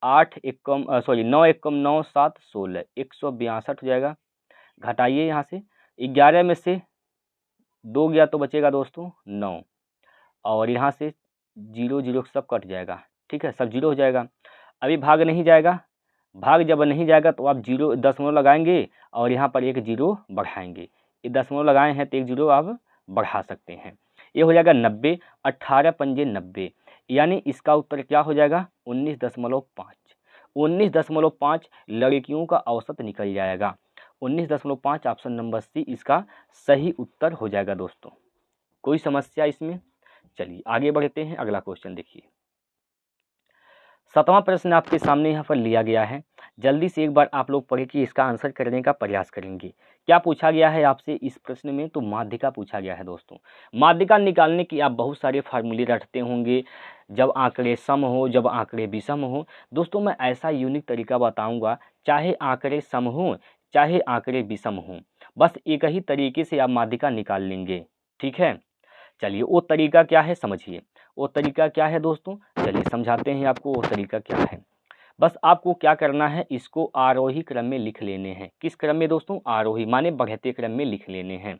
A: 9 एकम 9 7 16, 162 हो जाएगा। घटाइए यहाँ से, 11 में से 2 गया तो बचेगा दोस्तों 9 और यहाँ से 0 0 सब कट जाएगा, ठीक है, सब 0 हो जाएगा। अभी भाग नहीं जाएगा, भाग जब नहीं जाएगा तो आप 0 दशमलव लगाएंगे और यहाँ पर एक 0 बढ़ाएंगे। ये दशमलव लगाए हैं तो एक 0 आप बढ़ा सकते हैं। ये हो जाएगा 90, 18 पंजे 90, यानी इसका उत्तर क्या हो जाएगा? 19.5। 19.5 लड़कियों का औसत निकल जाएगा। 19.5 ऑप्शन नंबर सी इसका सही उत्तर हो जाएगा दोस्तों। कोई समस्या इसमें? चलिए आगे बढ़ते हैं, अगला क्वेश्चन देखिए। 7वां प्रश्न आपके सामने यहाँ पर लिया गया है, जल्दी से एक बार आप लोग पढ़े कि इसका आंसर करने का प्रयास करेंगे। क्या पूछा गया है आपसे इस प्रश्न में? तो माध्यिका पूछा गया है दोस्तों। माध्यिका निकालने की आप बहुत सारे फार्मूले रटते होंगे, जब आंकड़े सम हो, जब आंकड़े विषम हो। दोस्तों मैं ऐसा यूनिक तरीका बताऊंगा, चाहे आंकड़े सम हो चाहे आंकड़े विषम हो, बस एक ही तरीके से आप माध्यिका निकाल लेंगे, ठीक है। चलिए वो तरीका क्या है समझिए। वो तरीका क्या है दोस्तों? चलिए समझाते हैं आपको वो तरीका क्या है। बस आपको क्या करना है, इसको आरोही क्रम में लिख लेने हैं। किस क्रम में दोस्तों? आरोही माने बढ़ते क्रम में लिख लेने हैं।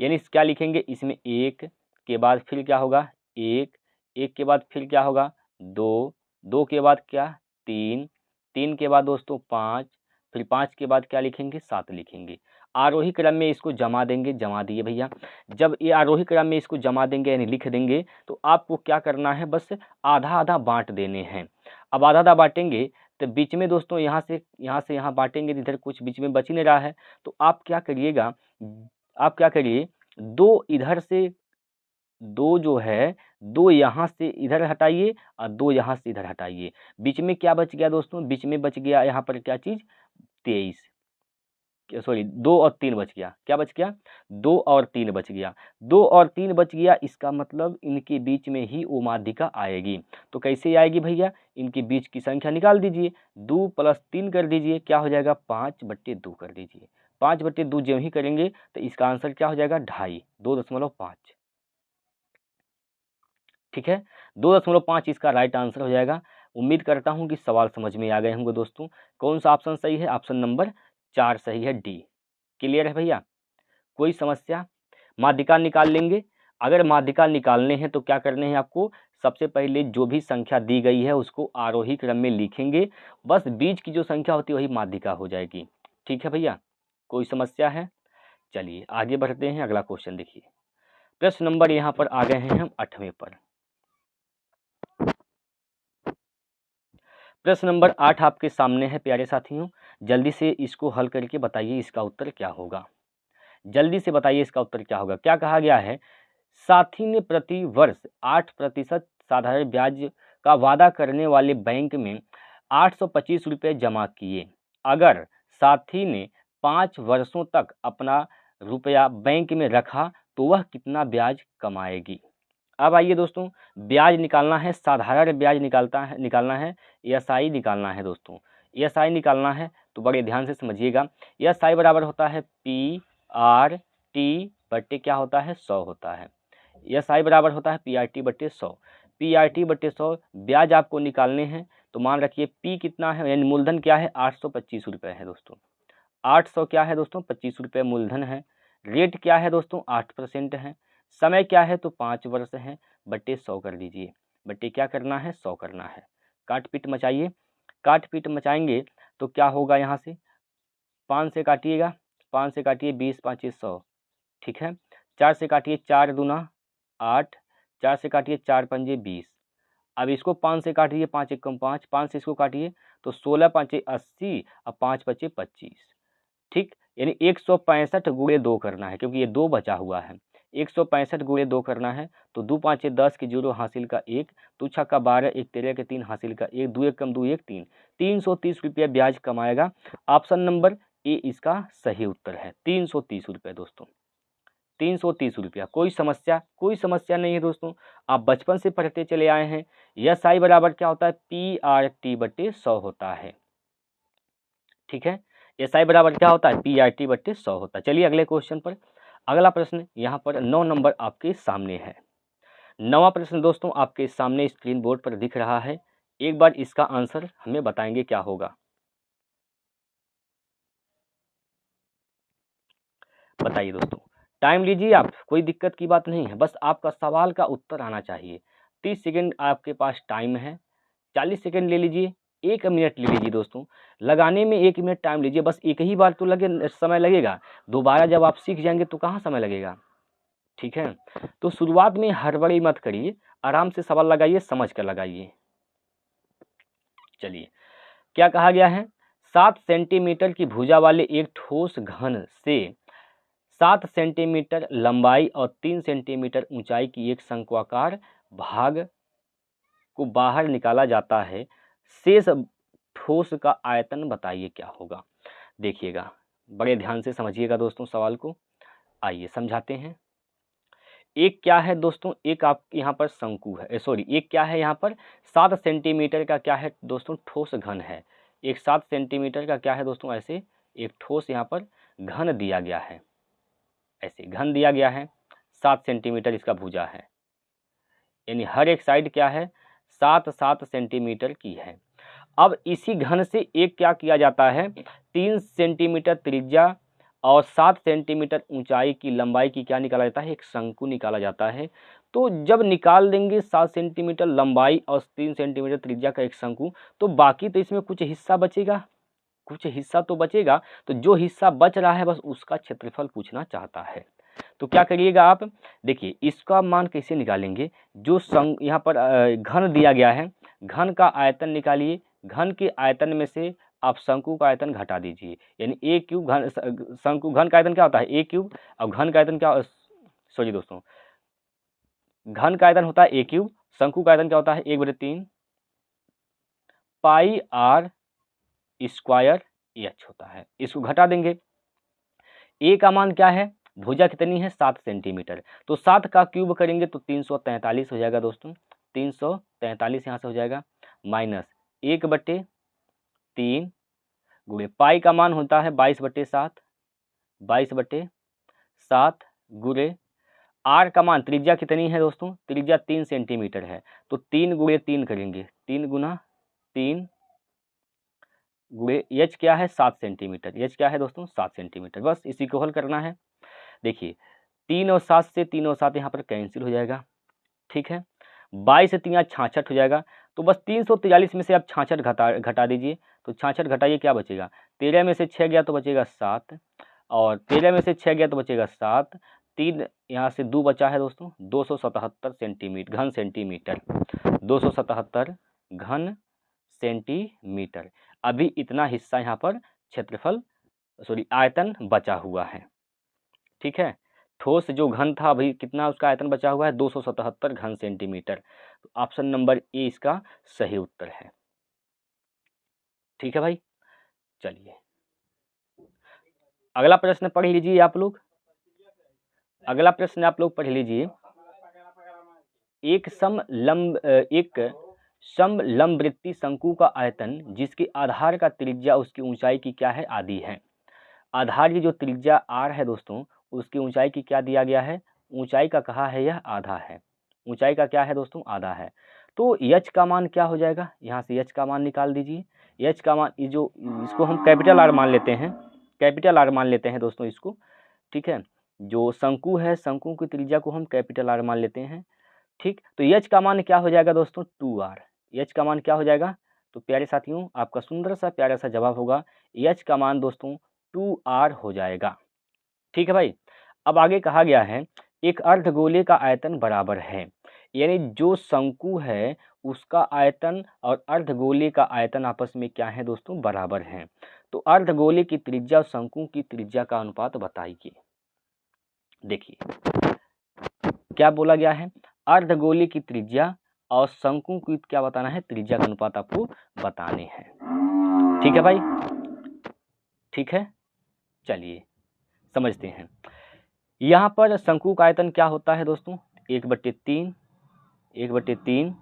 A: यानी क्या लिखेंगे इसमें? 1 के बाद फिर क्या होगा? 1, 1 के बाद फिर क्या होगा? 2, 2 के बाद क्या? 3, 3 के बाद दोस्तों 5, फिर 5 के बाद क्या लिखेंगे? 7 लिखेंगे। आरोही क्रम में इसको जमा देंगे, जमा दिए भैया। जब ये आरोही क्रम में इसको जमा देंगे यानी लिख देंगे तो आपको क्या करना है, बस आधा आधा बांट देने हैं। अब आधा आधा बांटेंगे तो बीच में दोस्तों यहाँ से यहाँ बांटेंगे, इधर कुछ बीच में बच ही नहीं रहा है, तो आप क्या करिएगा, आप क्या करिए, 2 इधर से 2 जो है, 2 यहाँ से इधर हटाइए और 2 यहाँ से इधर हटाइए। बीच में क्या बच गया दोस्तों? बीच में बच गया यहाँ पर क्या चीज़? 23, सॉरी 2 और 3 बच गया। क्या बच गया? 2 और 3 बच गया। 2 और 3 बच गया, इसका मतलब इनके बीच में ही वो माध्यिका आएगी। तो कैसे आएगी भैया? इनके बीच की संख्या निकाल दीजिए, 2 + 3 कर दीजिए, क्या हो जाएगा? 5/2 कर दीजिए। 5/2 जो ही करेंगे तो इसका आंसर क्या हो जाएगा? 2.5, 2.5। ठीक है, 2.5 इसका राइट आंसर हो जाएगा। उम्मीद करता हूँ कि सवाल समझ में आ गए होंगे दोस्तों। कौन सा ऑप्शन सही है? ऑप्शन नंबर 4 सही है, डी। क्लियर है भैया? कोई समस्या? माध्यिका निकाल लेंगे। अगर माध्यिका निकालने हैं तो क्या करने हैं आपको? सबसे पहले जो भी संख्या दी गई है उसको आरोही क्रम में लिखेंगे, बस बीच की जो संख्या होती है वही माध्यिका हो जाएगी। ठीक है भैया, कोई समस्या है? चलिए आगे बढ़ते हैं, अगला क्वेश्चन देखिए। प्रश्न नंबर यहाँ पर आ गए हैं हम 8वें पर। प्रश्न नंबर 8 आपके सामने है प्यारे साथियों। जल्दी से इसको हल करके बताइए इसका उत्तर क्या होगा। जल्दी से बताइए इसका उत्तर क्या होगा। क्या कहा गया है? साथी ने प्रति वर्ष 8% साधारण ब्याज का वादा करने वाले बैंक में 825 रुपये जमा किए। अगर साथी ने 5 वर्षों तक अपना रुपया बैंक में रखा तो वह कितना ब्याज कमाएगी। अब आइए दोस्तों, ब्याज निकालना है, साधारण ब्याज निकालना है, एसआई निकालना है दोस्तों। एसआई निकालना है तो बड़े ध्यान से समझिएगा। एसआई बराबर होता है PRT बट्टे क्या होता है? 100 होता है। एसआई बराबर होता है PRT बट्टे 100। PRT बट्टे 100 ब्याज आपको निकालने हैं तो मान रखिए P कितना है, यानी मूलधन क्या है? 825 रुपये है दोस्तों। 800 क्या है दोस्तों? 25 रुपये मूलधन है। रेट क्या है दोस्तों? 8% है। समय क्या है? तो 5 वर्ष है, बट्टे 100 कर दीजिए। बट्टे क्या करना है? 100 करना है। काट पीट मचाइए। काट पीट मचाएंगे तो क्या होगा? यहाँ से 5 से काटिएगा, 5 से काटिए, 20 5 100। ठीक है, 4 से काटिए, 4 दूना 8, 4 से काटिए, 4 पंजे 20। अब इसको 5 से काटिए, 5 एकम 5, 5 से इसको काटिए तो 16 5 80 और 5 बचे 25। ठीक, यानी 165 गुणे 2 करना है, क्योंकि ये 2 बचा हुआ है। 165 गुणे 2 करना है तो 2 5 10 की 0 हासिल का 1, 2 छक्का 12, 1 13 के 3 हासिल का 1, 2 1 कम 2 1 3, 330 रुपये ब्याज कमाएगा। ऑप्शन नंबर ए इसका सही उत्तर है, 330 रुपये दोस्तों, 330 रुपया। कोई समस्या? कोई समस्या नहीं है दोस्तों, आप बचपन से पढ़ते चले आए हैं। यस आई बराबर क्या होता है? PRT बट्टे 100 होता है। ठीक है, एस आई बराबर क्या होता है? PRT बट्टे 100 होता है। चलिए अगले क्वेश्चन पर। अगला प्रश्न यहाँ पर 9 नंबर आपके सामने है। 9वां प्रश्न दोस्तों आपके सामने स्क्रीन बोर्ड पर दिख रहा है। एक बार इसका आंसर हमें बताएंगे क्या होगा। बताइए दोस्तों, टाइम लीजिए आप, कोई दिक्कत की बात नहीं है, बस आपका सवाल का उत्तर आना चाहिए। 30 सेकेंड आपके पास टाइम है, 40 सेकेंड ले लीजिए, 1 मिनट ले लीजिए दोस्तों। लगाने में 1 मिनट टाइम लीजिए, बस एक ही बार तो समय लगेगा, दोबारा जब आप सीख जाएंगे तो कहाँ समय लगेगा। ठीक है, तो शुरुआत में हड़बड़ी मत करिए, आराम से सवाल लगाइए, समझ कर लगाइए। चलिए, क्या कहा गया है? 7 सेंटीमीटर की भुजा वाले एक ठोस घन से 7 सेंटीमीटर लंबाई और 3 सेंटीमीटर ऊंचाई की एक शंक्वाकार भाग को बाहर निकाला जाता है। शेष ठोस का आयतन बताइए क्या होगा। देखिएगा, बड़े ध्यान से समझिएगा दोस्तों सवाल को। आइए समझाते हैं। एक क्या है दोस्तों? एक आप यहाँ पर शंकु है, सॉरी, एक क्या है यहाँ पर? 7 सेंटीमीटर का क्या है दोस्तों? ठोस घन है। एक 7 सेंटीमीटर का क्या है दोस्तों? ऐसे एक ठोस यहाँ पर घन दिया गया है, ऐसे घन दिया गया है। 7 सेंटीमीटर इसका भुजा है, यानी हर एक साइड क्या है? 7 सेंटीमीटर की है। अब इसी घन से एक क्या किया जाता है? 3 सेंटीमीटर त्रिज्या और 7 सेंटीमीटर ऊंचाई की लंबाई की क्या निकाला जाता है? एक शंकु निकाला जाता है। तो जब निकाल देंगे 7 सेंटीमीटर लंबाई और 3 सेंटीमीटर त्रिज्या का एक शंकु, तो बाकी तो इसमें कुछ हिस्सा बचेगा, कुछ हिस्सा तो बचेगा। तो जो हिस्सा बच रहा है बस उसका क्षेत्रफल पूछना चाहता है। तो क्या करिएगा आप? देखिए, इसका मान कैसे निकालेंगे? जो यहाँ पर घन दिया गया है, घन का आयतन निकालिए। घन के आयतन में से आप शंकु का आयतन घटा दीजिए, यानी ए क्यूब घन, शंकु घन का आयतन क्या होता है? ए क्यूब, और घन का आयतन क्या, सॉरी दोस्तों, घन का आयतन होता है a³ शंकु का आयतन क्या होता है 1/3 पाई r स्क्वायर h होता है। इसको घटा देंगे। a का मान क्या है, भुजा कितनी है 7 सेंटीमीटर, तो 7 का क्यूब करेंगे तो 343 हो जाएगा दोस्तों। 343 यहाँ से हो जाएगा माइनस 1/3 गुणे पाई का मान होता है 22/7 22/7 गुणे आर का मान, त्रिज्या कितनी है दोस्तों, त्रिज्या 3 सेंटीमीटर है, तो 3 गुणे 3 करेंगे, 3 गुना 3 गुणे एच क्या है 7 सेंटीमीटर, एच क्या है दोस्तों 7 सेंटीमीटर। बस इसी को हल करना है। देखिए 3 और 7 से 3 और 7 यहाँ पर कैंसिल हो जाएगा, ठीक है। 22 से 3 66 हो जाएगा, तो बस 343 में से आप 66 घटा दीजिए, तो 66 घटाइए क्या बचेगा, 13 में से 6 गया तो बचेगा 7, और 13 में से 6 गया तो बचेगा 7, 3 यहाँ से 2 बचा है दोस्तों 277 सेंटीमीटर घन सेंटीमीटर, 277 घन सेंटीमीटर। अभी इतना हिस्सा यहाँ पर क्षेत्रफल आयतन बचा हुआ है, ठीक है। ठोस जो घन था अभी कितना उसका आयतन बचा हुआ है 277 घन सेंटीमीटर। तो ऑप्शन नंबर ए इसका सही उत्तर है, ठीक है भाई। चलिए अगला प्रश्न पढ़ लीजिए आप लोग। अगला प्रश्न आप लोग पढ़ लीजिए। एक समलंबवृत्तीय शंकु का आयतन जिसके आधार का त्रिज्या उसकी ऊंचाई की क्या है आदि है। आधार की जो त्रिज्या r है दोस्तों उसकी ऊंचाई की क्या दिया गया है, ऊंचाई का कहा है यह आधा है, ऊंचाई का क्या है दोस्तों आधा है। तो h का मान क्या हो जाएगा, यहाँ से h का मान निकाल दीजिए। h का मान इसको हम कैपिटल R मान लेते हैं, कैपिटल R मान लेते हैं दोस्तों इसको, ठीक है। जो शंकु है शंकु की त्रिज्या को हम कैपिटल R मान लेते हैं, ठीक। तो h का मान क्या हो जाएगा दोस्तों 2r, h का मान क्या हो जाएगा, तो प्यारे साथियों आपका सुंदर सा प्यारा सा जवाब होगा h का मान दोस्तों 2r हो जाएगा, ठीक है भाई। अब आगे कहा गया है एक अर्धगोले का आयतन बराबर है, यानी जो शंकु है उसका आयतन और अर्धगोले का आयतन आपस में क्या है दोस्तों बराबर हैं। तो अर्धगोले की त्रिज्या और शंकु की त्रिज्या का अनुपात बताइए। देखिए क्या बोला गया है, अर्धगोले की त्रिज्या और शंकु की क्या बताना है, त्रिज्या का अनुपात आपको बताने हैं, ठीक है भाई, ठीक है। चलिए समझते हैं। यहाँ पर शंकु का आयतन क्या होता है दोस्तों 1/3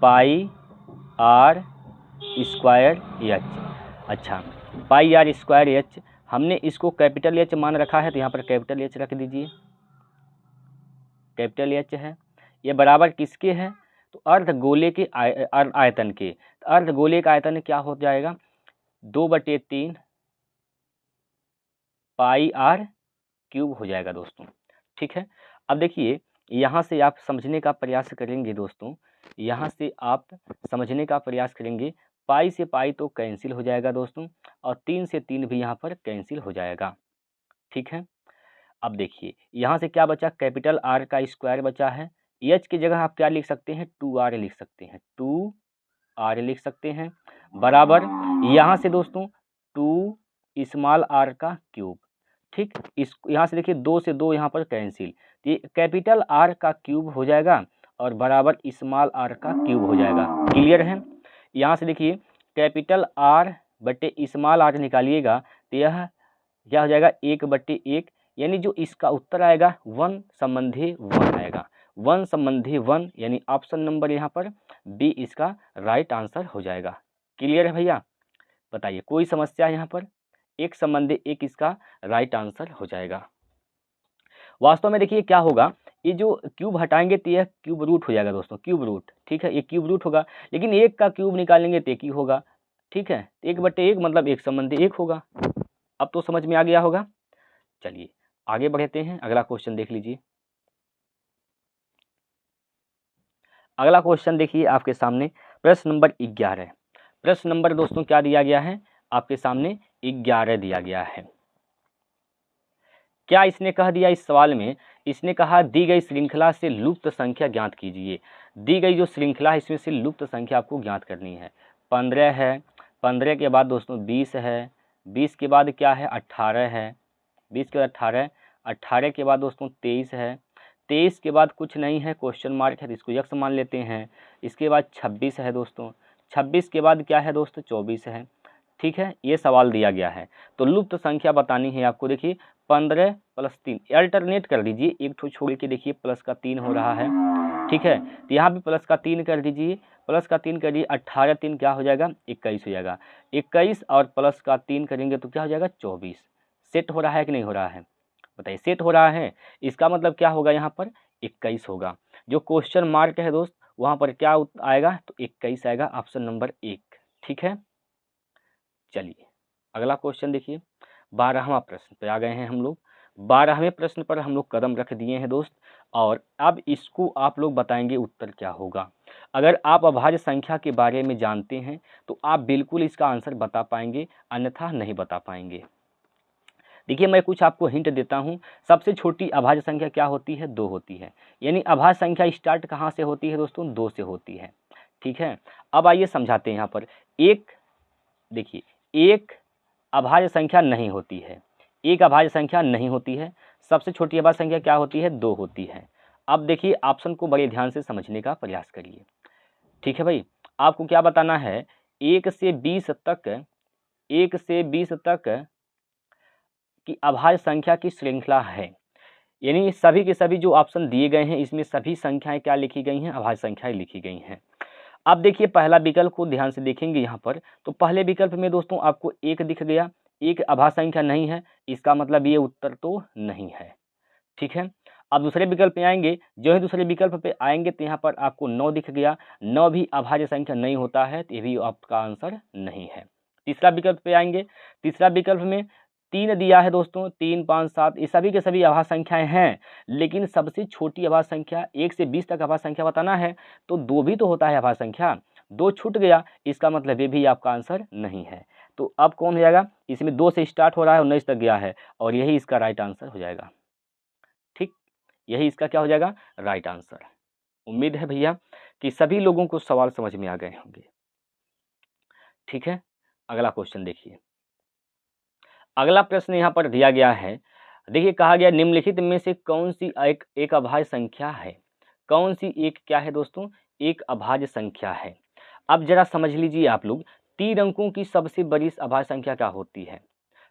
A: पाई r स्क्वायर एच। अच्छा पाई r स्क्वायर एच, हमने इसको कैपिटल एच मान रखा है तो यहाँ पर कैपिटल एच रख दीजिए, कैपिटल एच है। ये बराबर किसके है, तो अर्धगोले के आयतन के। तो अर्धगोले का आयतन क्या हो जाएगा 2/3 पाई r क्यूब हो जाएगा दोस्तों, ठीक है। अब देखिए यहाँ से आप समझने का प्रयास करेंगे दोस्तों, यहाँ से आप समझने का प्रयास करेंगे, पाई से पाई तो कैंसिल हो जाएगा दोस्तों, और 3 से 3 भी यहाँ पर कैंसिल हो जाएगा, ठीक है। अब देखिए यहाँ से क्या बचा, कैपिटल R का स्क्वायर बचा है, एच की जगह आप क्या लिख सकते हैं 2r लिख सकते हैं, 2r लिख सकते हैं, बराबर यहाँ से दोस्तों 2 स्मॉल r का क्यूब, ठीक। इस यहाँ से देखिए 2 से 2 यहाँ पर कैंसिल, तो ये कैपिटल R का क्यूब हो जाएगा और बराबर स्मॉल r का क्यूब हो जाएगा, क्लियर है। यहाँ से देखिए कैपिटल R बटे स्मॉल r निकालिएगा तो यह क्या हो जाएगा 1/1, यानी जो इसका उत्तर आएगा 1 संबंधी 1 आएगा, 1 संबंधी 1, यानी ऑप्शन नंबर यहाँ पर बी इसका राइट आंसर हो जाएगा, क्लियर है भैया। बताइए कोई समस्या यहाँ पर, 1 संबंधी 1 इसका राइट आंसर हो जाएगा। वास्तव में देखिए क्या होगा, ये जो क्यूब हटाएंगे तो यह क्यूब रूट हो जाएगा दोस्तों, क्यूब रूट, ठीक है, ये क्यूब रूट होगा, लेकिन 1 का क्यूब निकालेंगे तो 1 ही होगा, ठीक है। 1/1 मतलब 1 संबंधी 1 होगा। अब तो समझ में आ गया होगा। चलिए आगे बढ़ते हैं, अगला क्वेश्चन देख लीजिए। अगला क्वेश्चन देखिए आपके सामने प्रश्न नंबर 11। प्रश्न नंबर दोस्तों क्या दिया गया है आपके सामने 11 दिया गया है। क्या इसने कह दिया इस सवाल में, इसने कहा दी गई श्रृंखला से लुप्त संख्या ज्ञात कीजिए। दी गई जो श्रृंखला है इसमें से लुप्त संख्या आपको ज्ञात करनी है। 15 है, 15 के बाद दोस्तों 20 है, 20 के बाद क्या है 18 है, 20 के बाद 18, 18 के बाद दोस्तों 23 है, 23 के बाद कुछ नहीं है, क्वेश्चन मार्क है तो इसको यक्स मान लेते हैं। इसके बाद 26 है दोस्तों, 26 के बाद क्या है दोस्तों 24 है। ठीक है, ये सवाल दिया गया है। तो लुप्त संख्या बतानी है आपको। देखिए 15 + 3 अल्टरनेट कर दीजिए, एक ठो छोड़ के देखिए प्लस का 3 हो रहा है। ठीक है, तो यहाँ भी प्लस का 3 कर दीजिए, प्लस का 3 करिए, 18 3 क्या हो जाएगा 21 हो जाएगा। 21 और प्लस का 3 करेंगे तो क्या हो जाएगा 24। सेट हो रहा है कि नहीं हो रहा है, बताइए। सेट हो रहा है, इसका मतलब क्या होगा यहाँ पर 21 होगा। जो क्वेश्चन मार्क है दोस्त वहाँ पर क्या आएगा तो 21 आएगा, ऑप्शन नंबर 1। ठीक है, चलिए अगला क्वेश्चन देखिए। 12वां प्रश्न पे आ गए हैं हम लोग। 12वें प्रश्न पर हम लोग कदम रख दिए हैं दोस्त, और अब इसको आप लोग बताएंगे उत्तर क्या होगा। अगर आप अभाज्य संख्या के बारे में जानते हैं तो आप बिल्कुल इसका आंसर बता पाएंगे, अन्यथा नहीं बता पाएंगे। देखिए मैं कुछ आपको हिंट देता हूँ। सबसे छोटी अभाज्य संख्या क्या होती है 2 होती है, यानी अभाज्य संख्या स्टार्ट कहाँ से होती है दोस्तों 2 से होती है। ठीक है, अब आइए समझाते हैं यहाँ पर। एक देखिए, एक अभाज्य संख्या नहीं होती है, एक अभाज्य संख्या नहीं होती है। सबसे छोटी अभाज्य संख्या क्या होती है 2 होती है। अब देखिए ऑप्शन को बड़े ध्यान से समझने का प्रयास करिए। ठीक है भाई, आपको क्या बताना है 1 से 20 तक, 1 से 20 तक की अभाज्य संख्या की श्रृंखला है। यानी सभी के सभी जो ऑप्शन दिए गए हैं इसमें सभी संख्याएं क्या लिखी गई हैं अभाज्य संख्याएं लिखी गई हैं। अब देखिए पहला विकल्प को ध्यान से देखेंगे यहाँ पर, तो पहले विकल्प में दोस्तों आपको 1 दिख गया, एक अभाज्य संख्या नहीं है, इसका मतलब ये उत्तर तो नहीं है। ठीक है, अब दूसरे विकल्प में आएंगे, जो है दूसरे विकल्प पे आएंगे तो यहाँ पर आपको 9 दिख गया, 9 भी अभाज्य संख्या नहीं होता है, तो ये भी आपका आंसर नहीं है। तीसरा विकल्प पे आएंगे, तीसरा विकल्प में 3 दिया है दोस्तों, 3 5 7 ये सभी के सभी अभाज्य संख्याएं हैं, लेकिन सबसे छोटी अभाज्य संख्या 1 से 20 तक अभाज्य संख्या बताना है तो 2 भी तो होता है अभाज्य संख्या, 2 छूट गया, इसका मतलब ये भी आपका आंसर नहीं है। तो अब कौन हो जाएगा, इसमें 2 से स्टार्ट हो रहा है और 19 तक गया है, और यही इसका राइट आंसर हो जाएगा। ठीक, यही इसका क्या हो जाएगा राइट आंसर। उम्मीद है भैया कि सभी लोगों को सवाल समझ में आ गए होंगे। ठीक है, अगला क्वेश्चन देखिए। अगला प्रश्न यहाँ पर दिया गया है। देखिए कहा गया निम्नलिखित में से कौन सी एक अभाज्य संख्या है। कौन सी एक क्या है दोस्तों एक अभाज्य संख्या है। अब जरा समझ लीजिए आप लोग, 3 अंकों की सबसे बड़ी अभाज्य संख्या क्या होती है।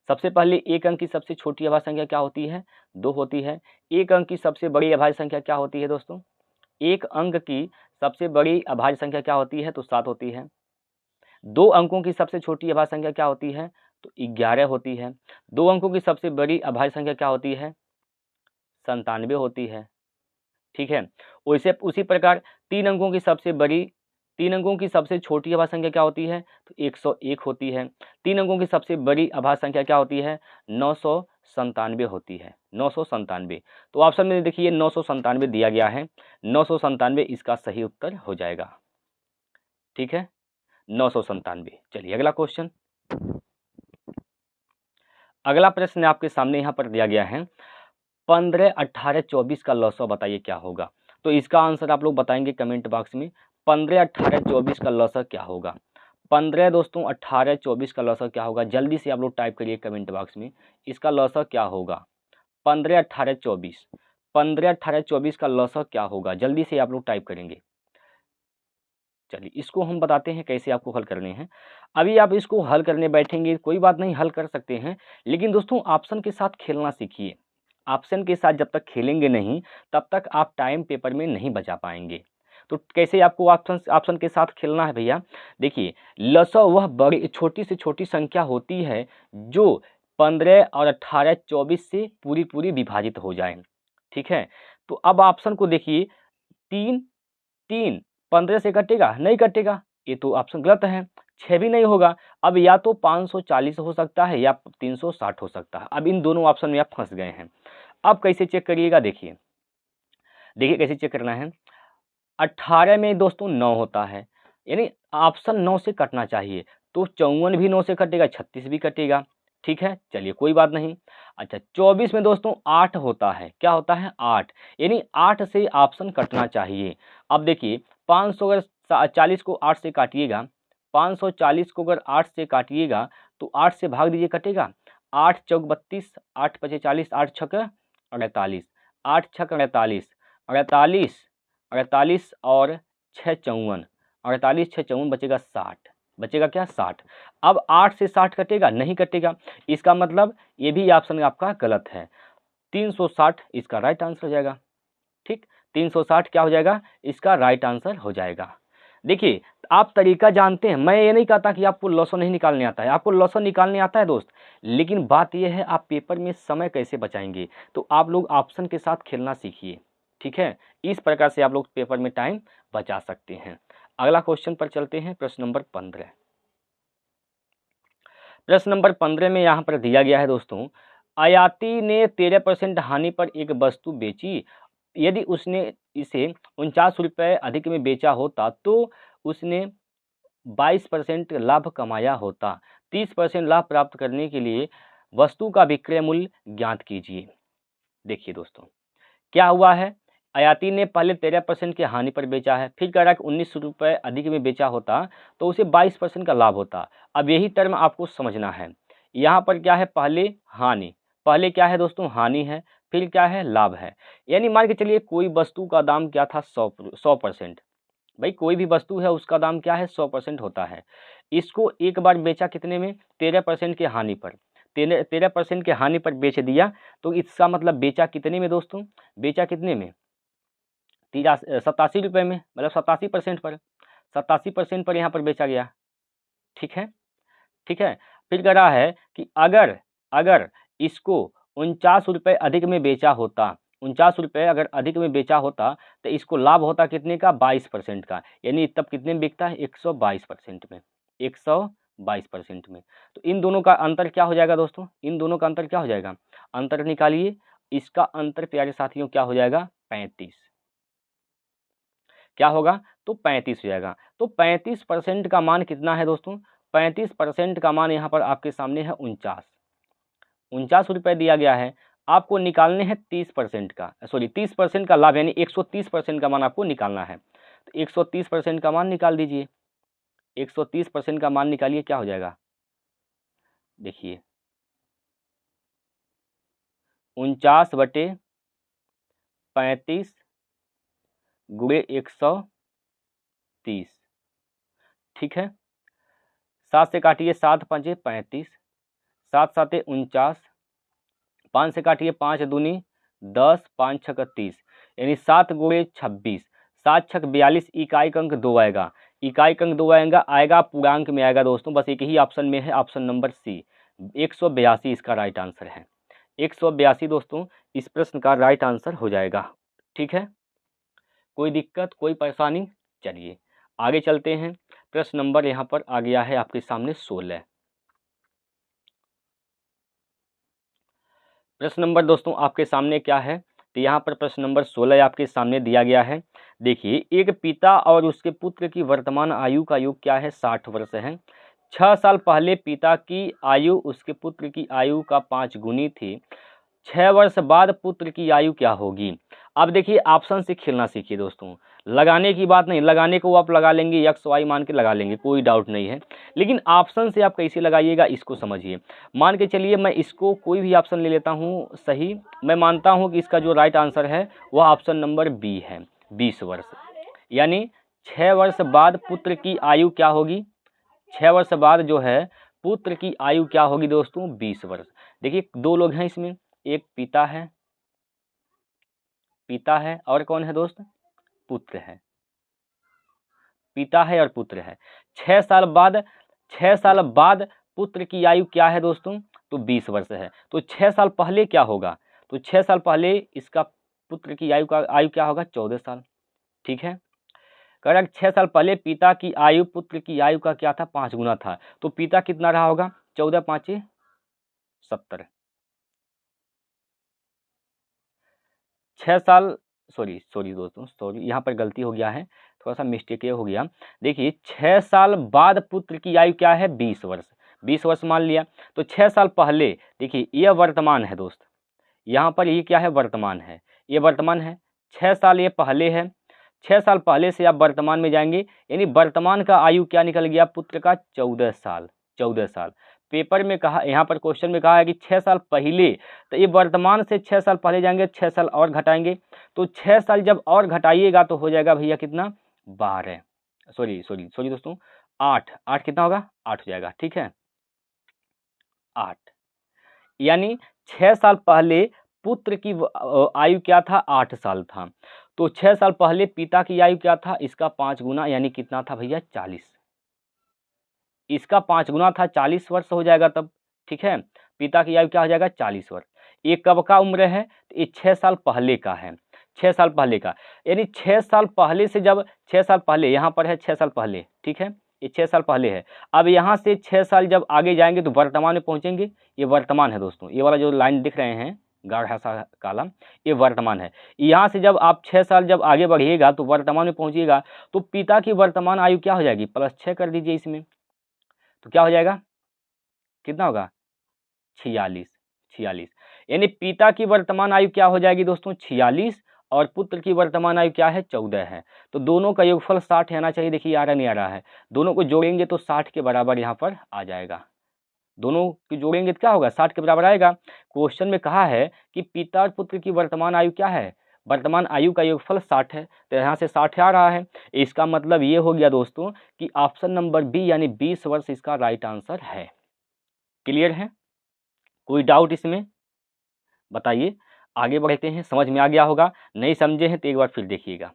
A: सबसे पहले 1 अंक की सबसे छोटी अभाज्य संख्या क्या होती है 2 होती है। 1 अंक की सबसे बड़ी अभाज्य संख्या क्या होती है दोस्तों, 1 अंक की सबसे बड़ी अभाज्य संख्या क्या होती है तो 7 होती है। 2 अंकों की सबसे छोटी अभाज्य संख्या क्या होती है तो 11 होती है। 2 अंकों की सबसे बड़ी अभाज्य संख्या क्या होती है 97 होती है। ठीक है, वैसे उसी प्रकार 3 अंकों की सबसे बड़ी, 3 अंकों की सबसे छोटी अभाज्य संख्या क्या होती है तो 101 होती है। 3 अंकों की सबसे बड़ी अभाज्य संख्या क्या होती है 997 होती है, 997। तो ऑप्शन में देखिए 997 दिया गया है, 997 इसका सही उत्तर हो जाएगा। ठीक है, 997। चलिए अगला क्वेश्चन। अगला प्रश्न आपके सामने यहाँ पर दिया गया है 15 18 24 का लॉसव बताइए क्या होगा। तो इसका आंसर आप लोग बताएंगे कमेंट बॉक्स में। 15 18 24 का लॉसव क्या होगा। 15 दोस्तों 18 24 का लॉसव क्या होगा, जल्दी से आप लोग टाइप करिए कमेंट बॉक्स में इसका लॉसव क्या होगा। 15 18 24, 15 18 24 का लॉसव क्या होगा, जल्दी से आप लोग टाइप करेंगे। चलिए इसको हम बताते हैं कैसे आपको हल करने हैं। अभी आप इसको हल करने बैठेंगे कोई बात नहीं, हल कर सकते हैं, लेकिन दोस्तों ऑप्शन के साथ खेलना सीखिए। ऑप्शन के साथ जब तक खेलेंगे नहीं तब तक आप टाइम पेपर में नहीं बचा पाएंगे। तो कैसे आपको ऑप्शन के साथ खेलना है भैया, देखिए लसव वह बड़ी छोटी से छोटी संख्या होती है जो 15 और 18 24 से पूरी पूरी विभाजित हो जाए। ठीक है, तो अब ऑप्शन को देखिए, 3 3 15 से कटेगा नहीं कटेगा, ये तो ऑप्शन गलत है। 6 भी नहीं होगा, अब या तो 540 हो सकता है या 360 हो सकता है। अब इन दोनों ऑप्शन में आप फंस गए हैं। अब कैसे चेक करिएगा, देखिए देखिए कैसे चेक करना है। 18 में दोस्तों 9 होता है, यानी ऑप्शन 9 से कटना चाहिए, तो 54 भी 9 से कटेगा, 36 भी कटेगा। ठीक है, चलिए कोई बात नहीं। अच्छा 24 में दोस्तों 8 होता है, क्या होता है 8, यानी 8 से ऑप्शन कटना चाहिए। अब देखिए 500 अगर 40 को 8 से काटिएगा, 540 को अगर 8 से काटिएगा तो 8 से भाग दीजिए कटेगा, 8 चौक 32, 8 पचे 40, 8 छक 48, 8 छक 48, 48, 48 और 6 54, 48 6 54 बचेगा 60, बचेगा क्या 60। अब 8 से 60 कटेगा, नहीं कटेगा, इसका मतलब ये भी ऑप्शन आपका गलत है। 360 इसका राइट आंसर हो जाएगा। ठीक, 360 क्या हो जाएगा, इसका राइट आंसर हो जाएगा। देखिए आप तरीका जानते हैं, मैं ये नहीं कहता कि आपको लॉसन नहीं निकालने आता है, आपको लॉसन निकालने आता है दोस्त, लेकिन बात यह है आप पेपर में समय कैसे बचाएंगे। तो आप लोग ऑप्शन के साथ खेलना सीखिए, ठीक है, इस प्रकार से आप लोग पेपर में टाइम बचा सकते हैं। अगला क्वेश्चन पर चलते हैं, प्रश्न नंबर 15। प्रश्न नंबर 15 में यहाँ पर दिया गया है दोस्तों, आयाती ने 13% हानि पर एक वस्तु बेची, यदि उसने इसे 49 रुपये अधिक में बेचा होता तो उसने 22% लाभ कमाया होता। 30% लाभ प्राप्त करने के लिए वस्तु का विक्रय मूल्य ज्ञात कीजिए। देखिए दोस्तों क्या हुआ है, आयाती ने पहले 13% की हानि पर बेचा है, फिर कह रहा है कि 19 रुपये अधिक में बेचा होता तो उसे 22% का लाभ होता। अब यही टर्म आपको समझना है, यहाँ पर क्या है, पहले हानि, पहले क्या है दोस्तों, हानि है, फिर क्या है, लाभ है। यानी मान के चलिए कोई वस्तु का दाम क्या था, 100%, भाई कोई भी वस्तु है उसका दाम क्या है, 100% होता है। इसको एक बार बेचा कितने में, 13% के हानि पर, 13% के हानि पर बेच दिया, तो इसका मतलब बेचा कितने में दोस्तों, बेचा कितने में, 87 रुपये में, मतलब 87% पर, 87% पर यहाँ पर बेचा गया। ठीक है, ठीक है। फिर कह रहा है कि अगर अगर इसको 49 रुपये अधिक में बेचा होता, 49 रुपये अगर अधिक में बेचा होता तो इसको लाभ होता कितने का, 22% का, यानी तब कितने में बिकता है, 122% में, 122% में। तो इन दोनों का अंतर क्या हो जाएगा दोस्तों, इन दोनों का अंतर क्या हो जाएगा, अंतर निकालिए, इसका अंतर प्यारे साथियों क्या हो जाएगा, 35, क्या होगा, तो 35 हो जाएगा। तो 35% का मान कितना है दोस्तों, 35% का मान यहाँ पर आपके सामने है 49 रुपये दिया गया है, आपको निकालने हैं 30% का, सॉरी 30% का लाभ, यानी 130% का मान आपको निकालना है। तो 130% का मान निकाल दीजिए, 130% का मान निकालिए, क्या हो जाएगा, देखिए 49/35 गुणे 130, ठीक है। 7 से काटिए, 7 5 35, 7 7 49, 5 से काटिए, 5 दूनी 10, 5 6 30, यानी 7 गुणे 26, 7 6 42, इकाई अंक 2 आएगा, इकाई अंक 2 आएगा पूर्णांक में आएगा दोस्तों, बस एक ही ऑप्शन में है, ऑप्शन नंबर सी, 182 इसका राइट आंसर है। 182 दोस्तों इस प्रश्न का राइट आंसर हो जाएगा। ठीक है, कोई दिक्कत, कोई परेशानी, चलिए आगे चलते हैं। प्रश्न नंबर यहाँ पर आ गया है आपके सामने 16। प्रश्न नंबर दोस्तों आपके सामने क्या है, तो यहाँ पर प्रश्न नंबर 16 आपके सामने दिया गया है। देखिए एक पिता और उसके पुत्र की वर्तमान आयु का योग क्या है, 60 वर्ष है। 6 साल पहले पिता की आयु उसके पुत्र की आयु का 5 गुनी थी, 6 वर्ष बाद पुत्र की आयु क्या होगी। अब देखिए ऑप्शन से खेलना सीखिए दोस्तों, लगाने की बात नहीं, लगाने को आप लगा लेंगे, एक्स वाई मान के लगा लेंगे, कोई डाउट नहीं है, लेकिन ऑप्शन से आप कैसे लगाइएगा इसको समझिए। मान के चलिए मैं इसको कोई भी ऑप्शन ले लेता हूँ सही, मैं मानता हूँ कि इसका जो राइट आंसर है वह ऑप्शन नंबर बी है, 20 वर्ष, यानी 6 वर्ष बाद पुत्र की आयु क्या होगी, 6 वर्ष बाद जो है पुत्र की आयु क्या होगी दोस्तों, 20 वर्ष। देखिए 2 लोग हैं इसमें, एक पिता है, पिता है और कौन है दोस्त, पुत्र है, पिता है और पुत्र है। 6 साल बाद, 6 साल बाद पुत्र की आयु क्या है दोस्तों, तो 20 वर्ष है। तो 6 साल पहले क्या होगा, तो 6 साल पहले इसका पुत्र की आयु क्या होगा, 14 साल। ठीक है, करेक्ट, 6 साल पहले पिता की आयु पुत्र की आयु का क्या था, 5 गुना था, तो पिता कितना रहा होगा, 14 5 70, 6 साल, सॉरी दोस्तों, सॉरी यहाँ पर गलती हो गया है, थोड़ा सा मिस्टेक ये हो गया। देखिए 6 साल बाद पुत्र की आयु क्या है, 20 वर्ष, 20 वर्ष मान लिया। तो 6 साल पहले, देखिए यह वर्तमान है दोस्त, यहाँ पर ये क्या है, वर्तमान है, ये वर्तमान है, 6 साल ये पहले है, 6 साल पहले से आप वर्तमान में जाएंगे, यानी वर्तमान का आयु क्या निकल गया पुत्र का, 14 साल, 14 साल। पेपर में कहा, यहाँ पर क्वेश्चन में कहा है कि 6 साल पहले, तो ये वर्तमान से 6 साल पहले जाएंगे, 6 साल और घटाएंगे, तो 6 साल जब और घटाइएगा तो हो जाएगा भैया कितना, 12, सॉरी दोस्तों, 8 कितना होगा, 8 हो जाएगा, ठीक है, 8, यानी 6 साल पहले पुत्र की आयु क्या था, 8 साल था, तो 6 साल पहले पिता की आयु क्या था, इसका 5 गुना, यानी कितना था भैया, 40, इसका 5 गुना था, 40 वर्ष हो जाएगा तब, ठीक है, पिता की आयु क्या हो जाएगा, 40 वर्ष। ये कब का उम्र है, तो ये 6 साल पहले का है, 6 साल पहले का, यानी 6 साल पहले से जब 6 साल पहले, यहाँ पर है 6 साल पहले, ठीक है, ये 6 साल पहले है। अब यहाँ से 6 साल जब आगे जाएंगे तो वर्तमान में पहुँचेंगे, ये वर्तमान है दोस्तों, ये वाला जो लाइन दिख रहे हैं गाढ़ा सा काला, ये वर्तमान है। यहाँ से जब आप 6 साल जब आगे बढ़िएगा तो वर्तमान में पहुँचिएगा, तो पिता की वर्तमान आयु क्या हो जाएगी, +6 कर दीजिए इसमें, तो क्या हो जाएगा, कितना होगा, 46, यानी पिता की वर्तमान आयु क्या हो जाएगी दोस्तों, 46, और पुत्र की वर्तमान आयु क्या है, 14 है। तो दोनों का योगफल 60 आना चाहिए, देखिए आ रहा नहीं आ रहा है, दोनों को जोड़ेंगे तो 60 के बराबर यहाँ पर आ जाएगा, दोनों की जोड़ेंगे तो क्या होगा, 60 के बराबर आएगा। क्वेश्चन में कहा है कि पिता और पुत्र की वर्तमान आयु क्या है, वर्तमान आयु का योगफल 60 है, तो यहाँ से 60 आ रहा है, इसका मतलब ये हो गया दोस्तों कि ऑप्शन नंबर बी यानी 20 वर्ष इसका राइट आंसर है। क्लियर है, कोई डाउट इसमें, बताइए, आगे बढ़ते हैं, समझ में आ गया होगा, नहीं समझे हैं तो एक बार फिर देखिएगा।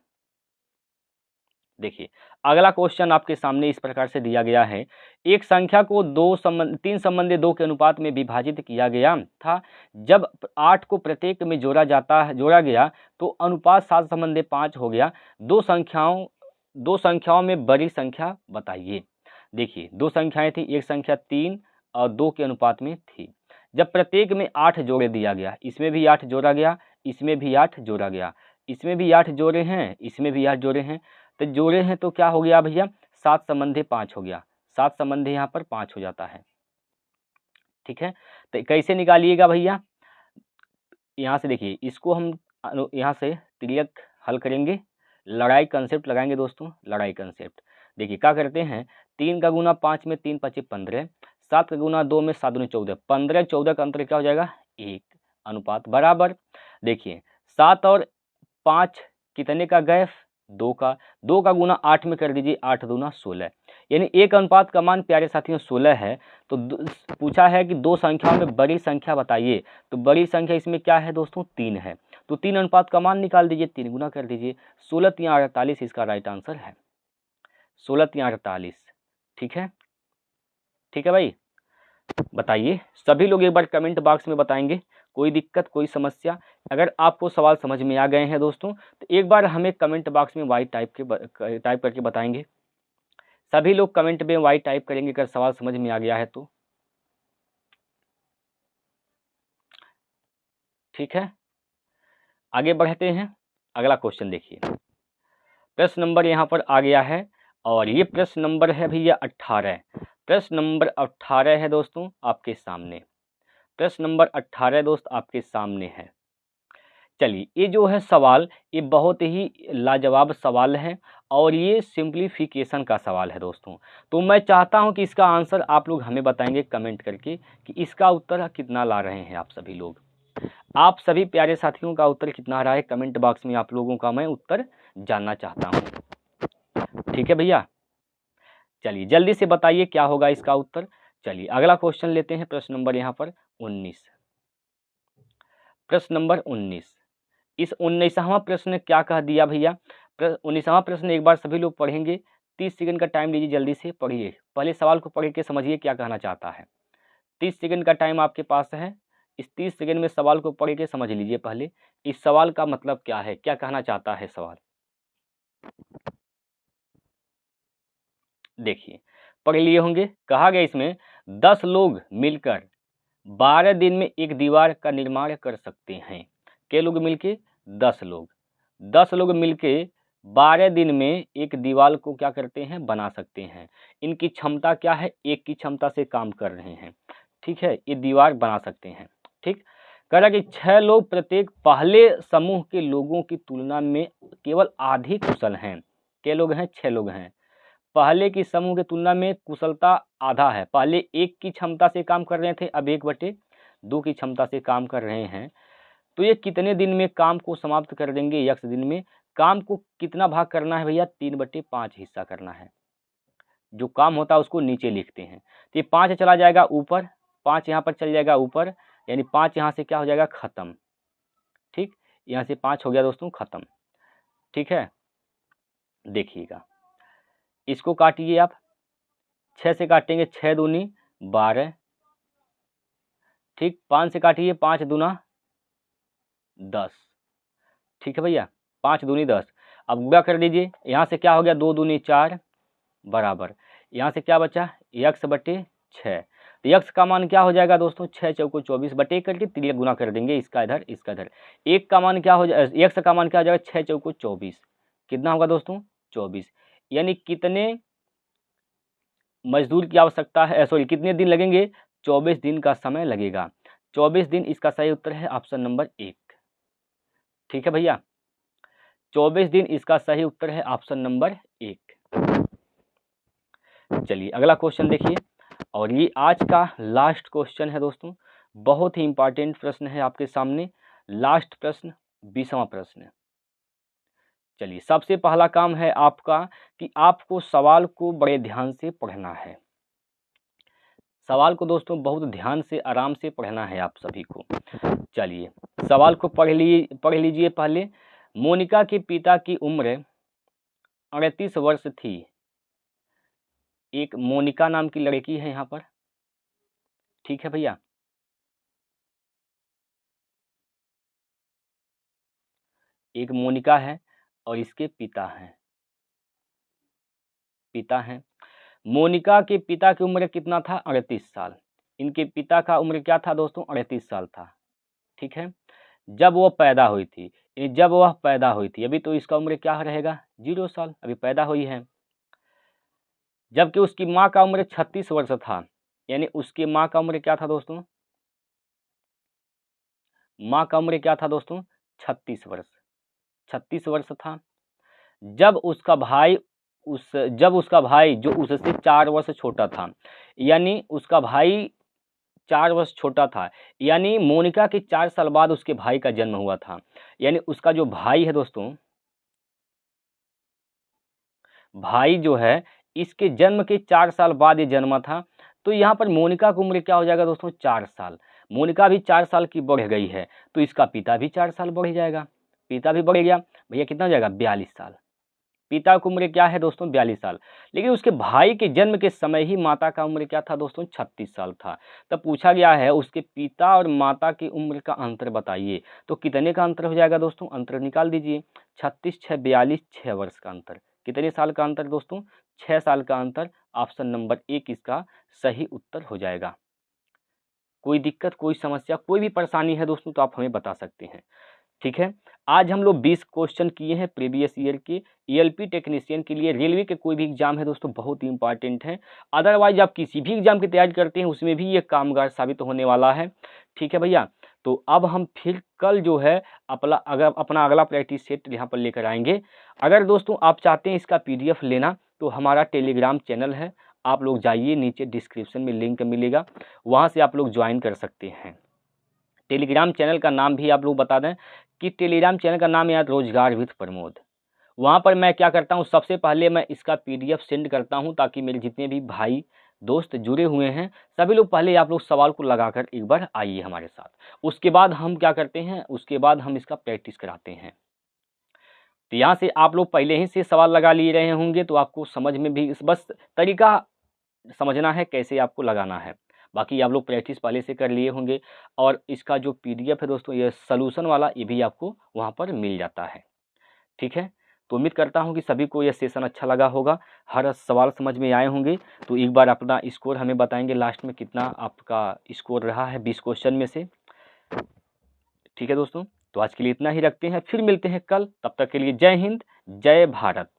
A: देखिए अगला क्वेश्चन आपके सामने इस प्रकार से दिया गया है, एक संख्या को 3 संबंधी 2 के अनुपात में विभाजित किया गया था, जब 8 को प्रत्येक में जोड़ा गया तो अनुपात 7 संबंधी 5 हो गया, दो संख्याओं में बड़ी संख्या बताइए। देखिए 2 संख्याएं थी, एक संख्या 3 और 2 के अनुपात में थी, जब प्रत्येक में 8 जोड़े दिया गया, इसमें भी 8 जोड़ा गया, इसमें भी 8 जोड़ा गया, इसमें भी 8 जोड़े हैं, इसमें भी 8 जोड़े हैं, तो जोड़े हैं तो क्या हो गया भैया, 7 संबंधी 5 हो गया, 7 संबंधी यहाँ पर 5 हो जाता है, ठीक है। तो कैसे निकालिएगा भैया, यहाँ से देखिए इसको हम यहाँ से तिर्यक हल करेंगे, लड़ाई कंसेप्ट लगाएंगे दोस्तों, लड़ाई कंसेप्ट। देखिए क्या करते हैं, 3 का गुना 5 में 3 5 15, 7 का गुना 2 में 7 दूनी 14, 15 14 का अंतर क्या हो जाएगा, 1, अनुपात बराबर। देखिए 7 और 5 कितने का गैप, 2 का गुना 8 में कर दीजिए, 8 दूना 16, यानी 1 अनुपात का मान प्यारे साथियों 16 है। तो पूछा है कि 2 संख्याओं में बड़ी संख्या बताइए, तो बड़ी संख्या इसमें क्या है दोस्तों, 3 है, तो 3 अनुपात का मान निकाल दीजिए, 3 गुना कर दीजिए, 16 3 48 इसका राइट आंसर है, 16 3 48, ठीक है, ठीक है भाई, बताइए सभी लोग एक बार कमेंट बॉक्स में बताएंगे, कोई दिक्कत कोई समस्या, अगर आपको सवाल समझ में आ गए हैं दोस्तों तो एक बार हमें कमेंट बॉक्स में वाई टाइप करके बताएंगे, सभी लोग कमेंट में वाई टाइप करेंगे अगर सवाल समझ में आ गया है तो, ठीक है। आगे बढ़ते हैं, अगला क्वेश्चन देखिए, प्रश्न नंबर यहाँ पर आ गया है और ये प्रश्न नंबर है भैया 18, प्रश्न नंबर 18 है दोस्तों आपके सामने, प्रश्न नंबर 18 दोस्त आपके सामने है। चलिए ये जो है सवाल, ये बहुत ही लाजवाब सवाल है और ये सिंप्लीफिकेशन का सवाल है दोस्तों, तो मैं चाहता हूं कि इसका आंसर आप लोग हमें बताएंगे कमेंट करके कि इसका उत्तर कितना ला रहे हैं आप सभी लोग, आप सभी प्यारे साथियों का उत्तर कितना रहा है कमेंट बॉक्स में आप लोगों का मैं उत्तर जानना चाहता हूं, ठीक है भैया। चलिए जल्दी से बताइए क्या होगा इसका उत्तर। चलिए अगला क्वेश्चन लेते हैं, प्रश्न नंबर यहाँ पर 19, प्रश्न नंबर 19, इस 19वां प्रश्न क्या कह दिया भैया, 19वां प्रश्न एक बार सभी लोग पढ़ेंगे, 30 सेकंड का टाइम लीजिए, जल्दी से पढ़िए, पहले सवाल को पढ़ के समझिए क्या कहना चाहता है, 30 सेकंड का टाइम आपके पास है, इस 30 सेकंड में सवाल को पढ़ के समझ लीजिए पहले इस सवाल का मतलब क्या है, क्या कहना चाहता है सवाल। देखिए पढ़ लिए होंगे, कहा गया इसमें 10 लोग मिलकर 12 दिन में एक दीवार का निर्माण कर सकते हैं, के लोग मिलके 10 लोग मिलके 12 दिन में एक दीवार को क्या करते हैं, बना सकते हैं, इनकी क्षमता क्या है, एक की क्षमता से काम कर रहे हैं, ठीक है, ये दीवार बना सकते हैं, ठीक। कह रहा कि 6 लोग प्रत्येक पहले समूह के लोगों की तुलना में केवल आधी कुशल हैं, के लोग हैं, 6 लोग हैं, पहले की समूह की तुलना में कुशलता आधा है। पहले 1 की क्षमता से काम कर रहे थे, अब 1/2 की क्षमता से काम कर रहे हैं। तो ये कितने दिन में काम को समाप्त कर देंगे? x दिन में। काम को कितना भाग करना है भैया? 3/5 हिस्सा करना है। जो काम होता है उसको नीचे लिखते हैं। तो ये 5 चला जाएगा ऊपर, 5 यहाँ पर चल जाएगा ऊपर, यानी 5 यहाँ से क्या हो जाएगा? खत्म। ठीक, यहाँ से 5 हो गया दोस्तों खत्म। ठीक है, देखिएगा, इसको काटिए आप, 6 से काटेंगे, 6 दूनी 12। ठीक, 5 से काटिए, 5 दूना 10। ठीक है भैया, 5 दूनी 10। अब गुणा कर दीजिए, यहाँ से क्या हो गया? 2 दूनी 4 बराबर, यहाँ से क्या बचा? x/6। तो x का मान क्या हो जाएगा दोस्तों? 6 चौको 24 बटे करके 3 गुना कर देंगे, इसका इधर इसका इधर। एक का मान क्या हो जाएगा? x का मान क्या हो जाएगा? 6 चौको 24। कितना होगा दोस्तों? 24। यानी कितने मजदूर की आवश्यकता है, सॉरी कितने दिन लगेंगे? 24 दिन का समय लगेगा। 24 दिन, इसका सही उत्तर है ऑप्शन नंबर 1। ठीक है भैया, 24 दिन इसका सही उत्तर है ऑप्शन नंबर 1। चलिए अगला क्वेश्चन देखिए, और ये आज का लास्ट क्वेश्चन है दोस्तों। बहुत ही इंपॉर्टेंट प्रश्न है आपके सामने, लास्ट प्रश्न, 20वां प्रश्न। चलिए, सबसे पहला काम है आपका कि आपको सवाल को बड़े ध्यान से पढ़ना है। सवाल को दोस्तों बहुत ध्यान से आराम से पढ़ना है आप सभी को। चलिए सवाल को पढ़ लीजिए पहले। मोनिका के पिता की उम्र 38 वर्ष थी। एक मोनिका नाम की लड़की है यहाँ पर। ठीक है भैया, एक मोनिका है और इसके पिता हैं। मोनिका के पिता की उम्र कितना था? 38 साल। इनके पिता का उम्र क्या था दोस्तों? 38 साल था। ठीक है, जब वह पैदा हुई थी, अभी तो इसका उम्र क्या रहेगा? 0 साल, अभी पैदा हुई है। जबकि उसकी माँ का उम्र 36 वर्ष था, यानी उसकी माँ का उम्र क्या था दोस्तों? माँ का उम्र क्या था दोस्तों? 36 वर्ष। 36 वर्ष था। जब उसका भाई जो उससे 4 वर्ष छोटा था, यानी उसका भाई 4 वर्ष छोटा था, यानी मोनिका के 4 साल बाद उसके भाई का जन्म हुआ था। यानी उसका जो भाई है दोस्तों, भाई जो है इसके जन्म के 4 साल बाद ये जन्मा था। तो यहाँ पर मोनिका की उम्र क्या हो जाएगा दोस्तों? 4 साल। मोनिका भी 4 साल की बढ़ गई है, तो इसका पिता भी 4 साल बढ़ जाएगा। पिता भी बढ़ गया भैया, कितना हो जाएगा? 42 साल। पिता की उम्र क्या है दोस्तों? 42 साल। लेकिन उसके भाई के जन्म के समय ही माता का उम्र क्या था दोस्तों? 36 साल था। तब पूछा गया है उसके पिता और माता की उम्र का अंतर बताइए। तो कितने का अंतर हो जाएगा दोस्तों? अंतर निकाल दीजिए। 36 6 42, 6 वर्ष का अंतर। कितने साल का अंतर दोस्तों? 6 साल का अंतर। ऑप्शन नंबर 1 इसका सही उत्तर हो जाएगा। कोई दिक्कत, कोई समस्या, कोई भी परेशानी है दोस्तों तो आप हमें बता सकते हैं। ठीक है, आज हम लोग 20 क्वेश्चन किए हैं प्रीवियस ईयर के ईएलपी टेक्नीशियन के लिए। रेलवे के कोई भी एग्जाम है दोस्तों बहुत ही इंपॉर्टेंट है। अदरवाइज आप किसी भी एग्जाम की तैयारी करते हैं उसमें भी ये कामगार साबित होने वाला है। ठीक है भैया, तो अब हम फिर कल जो है अपना अगला प्रैक्टिस सेट यहाँ पर लेकर आएंगे। अगर दोस्तों आप चाहते हैं इसका PDF लेना तो हमारा टेलीग्राम चैनल है, आप लोग जाइए, नीचे डिस्क्रिप्शन में लिंक मिलेगा, वहाँ से आप लोग ज्वाइन कर सकते हैं। टेलीग्राम चैनल का नाम भी आप लोग बता दें कि टेलीग्राम चैनल का नाम है रोजगार विद प्रमोद। वहाँ पर मैं क्या करता हूँ, सबसे पहले मैं इसका PDF सेंड करता हूँ ताकि मेरे जितने भी भाई दोस्त जुड़े हुए हैं सभी लोग पहले आप लोग सवाल को लगाकर एक बार आइए हमारे साथ। उसके बाद हम क्या करते हैं, उसके बाद हम इसका प्रैक्टिस कराते हैं। तो यहाँ से आप लोग पहले ही से सवाल लगा लिए रहे होंगे तो आपको समझ में भी बस तरीका समझना है कैसे आपको लगाना है। बाकी आप लोग प्रैक्टिस पहले से कर लिए होंगे। और इसका जो PDF है दोस्तों, ये सॉल्यूशन वाला, ये भी आपको वहाँ पर मिल जाता है। ठीक है, तो उम्मीद करता हूँ कि सभी को यह सेशन अच्छा लगा होगा, हर सवाल समझ में आए होंगे। तो एक बार अपना स्कोर हमें बताएंगे लास्ट में कितना आपका स्कोर रहा है 20 क्वेश्चन में से। ठीक है दोस्तों, तो आज के लिए इतना ही रखते हैं, फिर मिलते हैं कल। तब तक के लिए जय हिंद, जय भारत।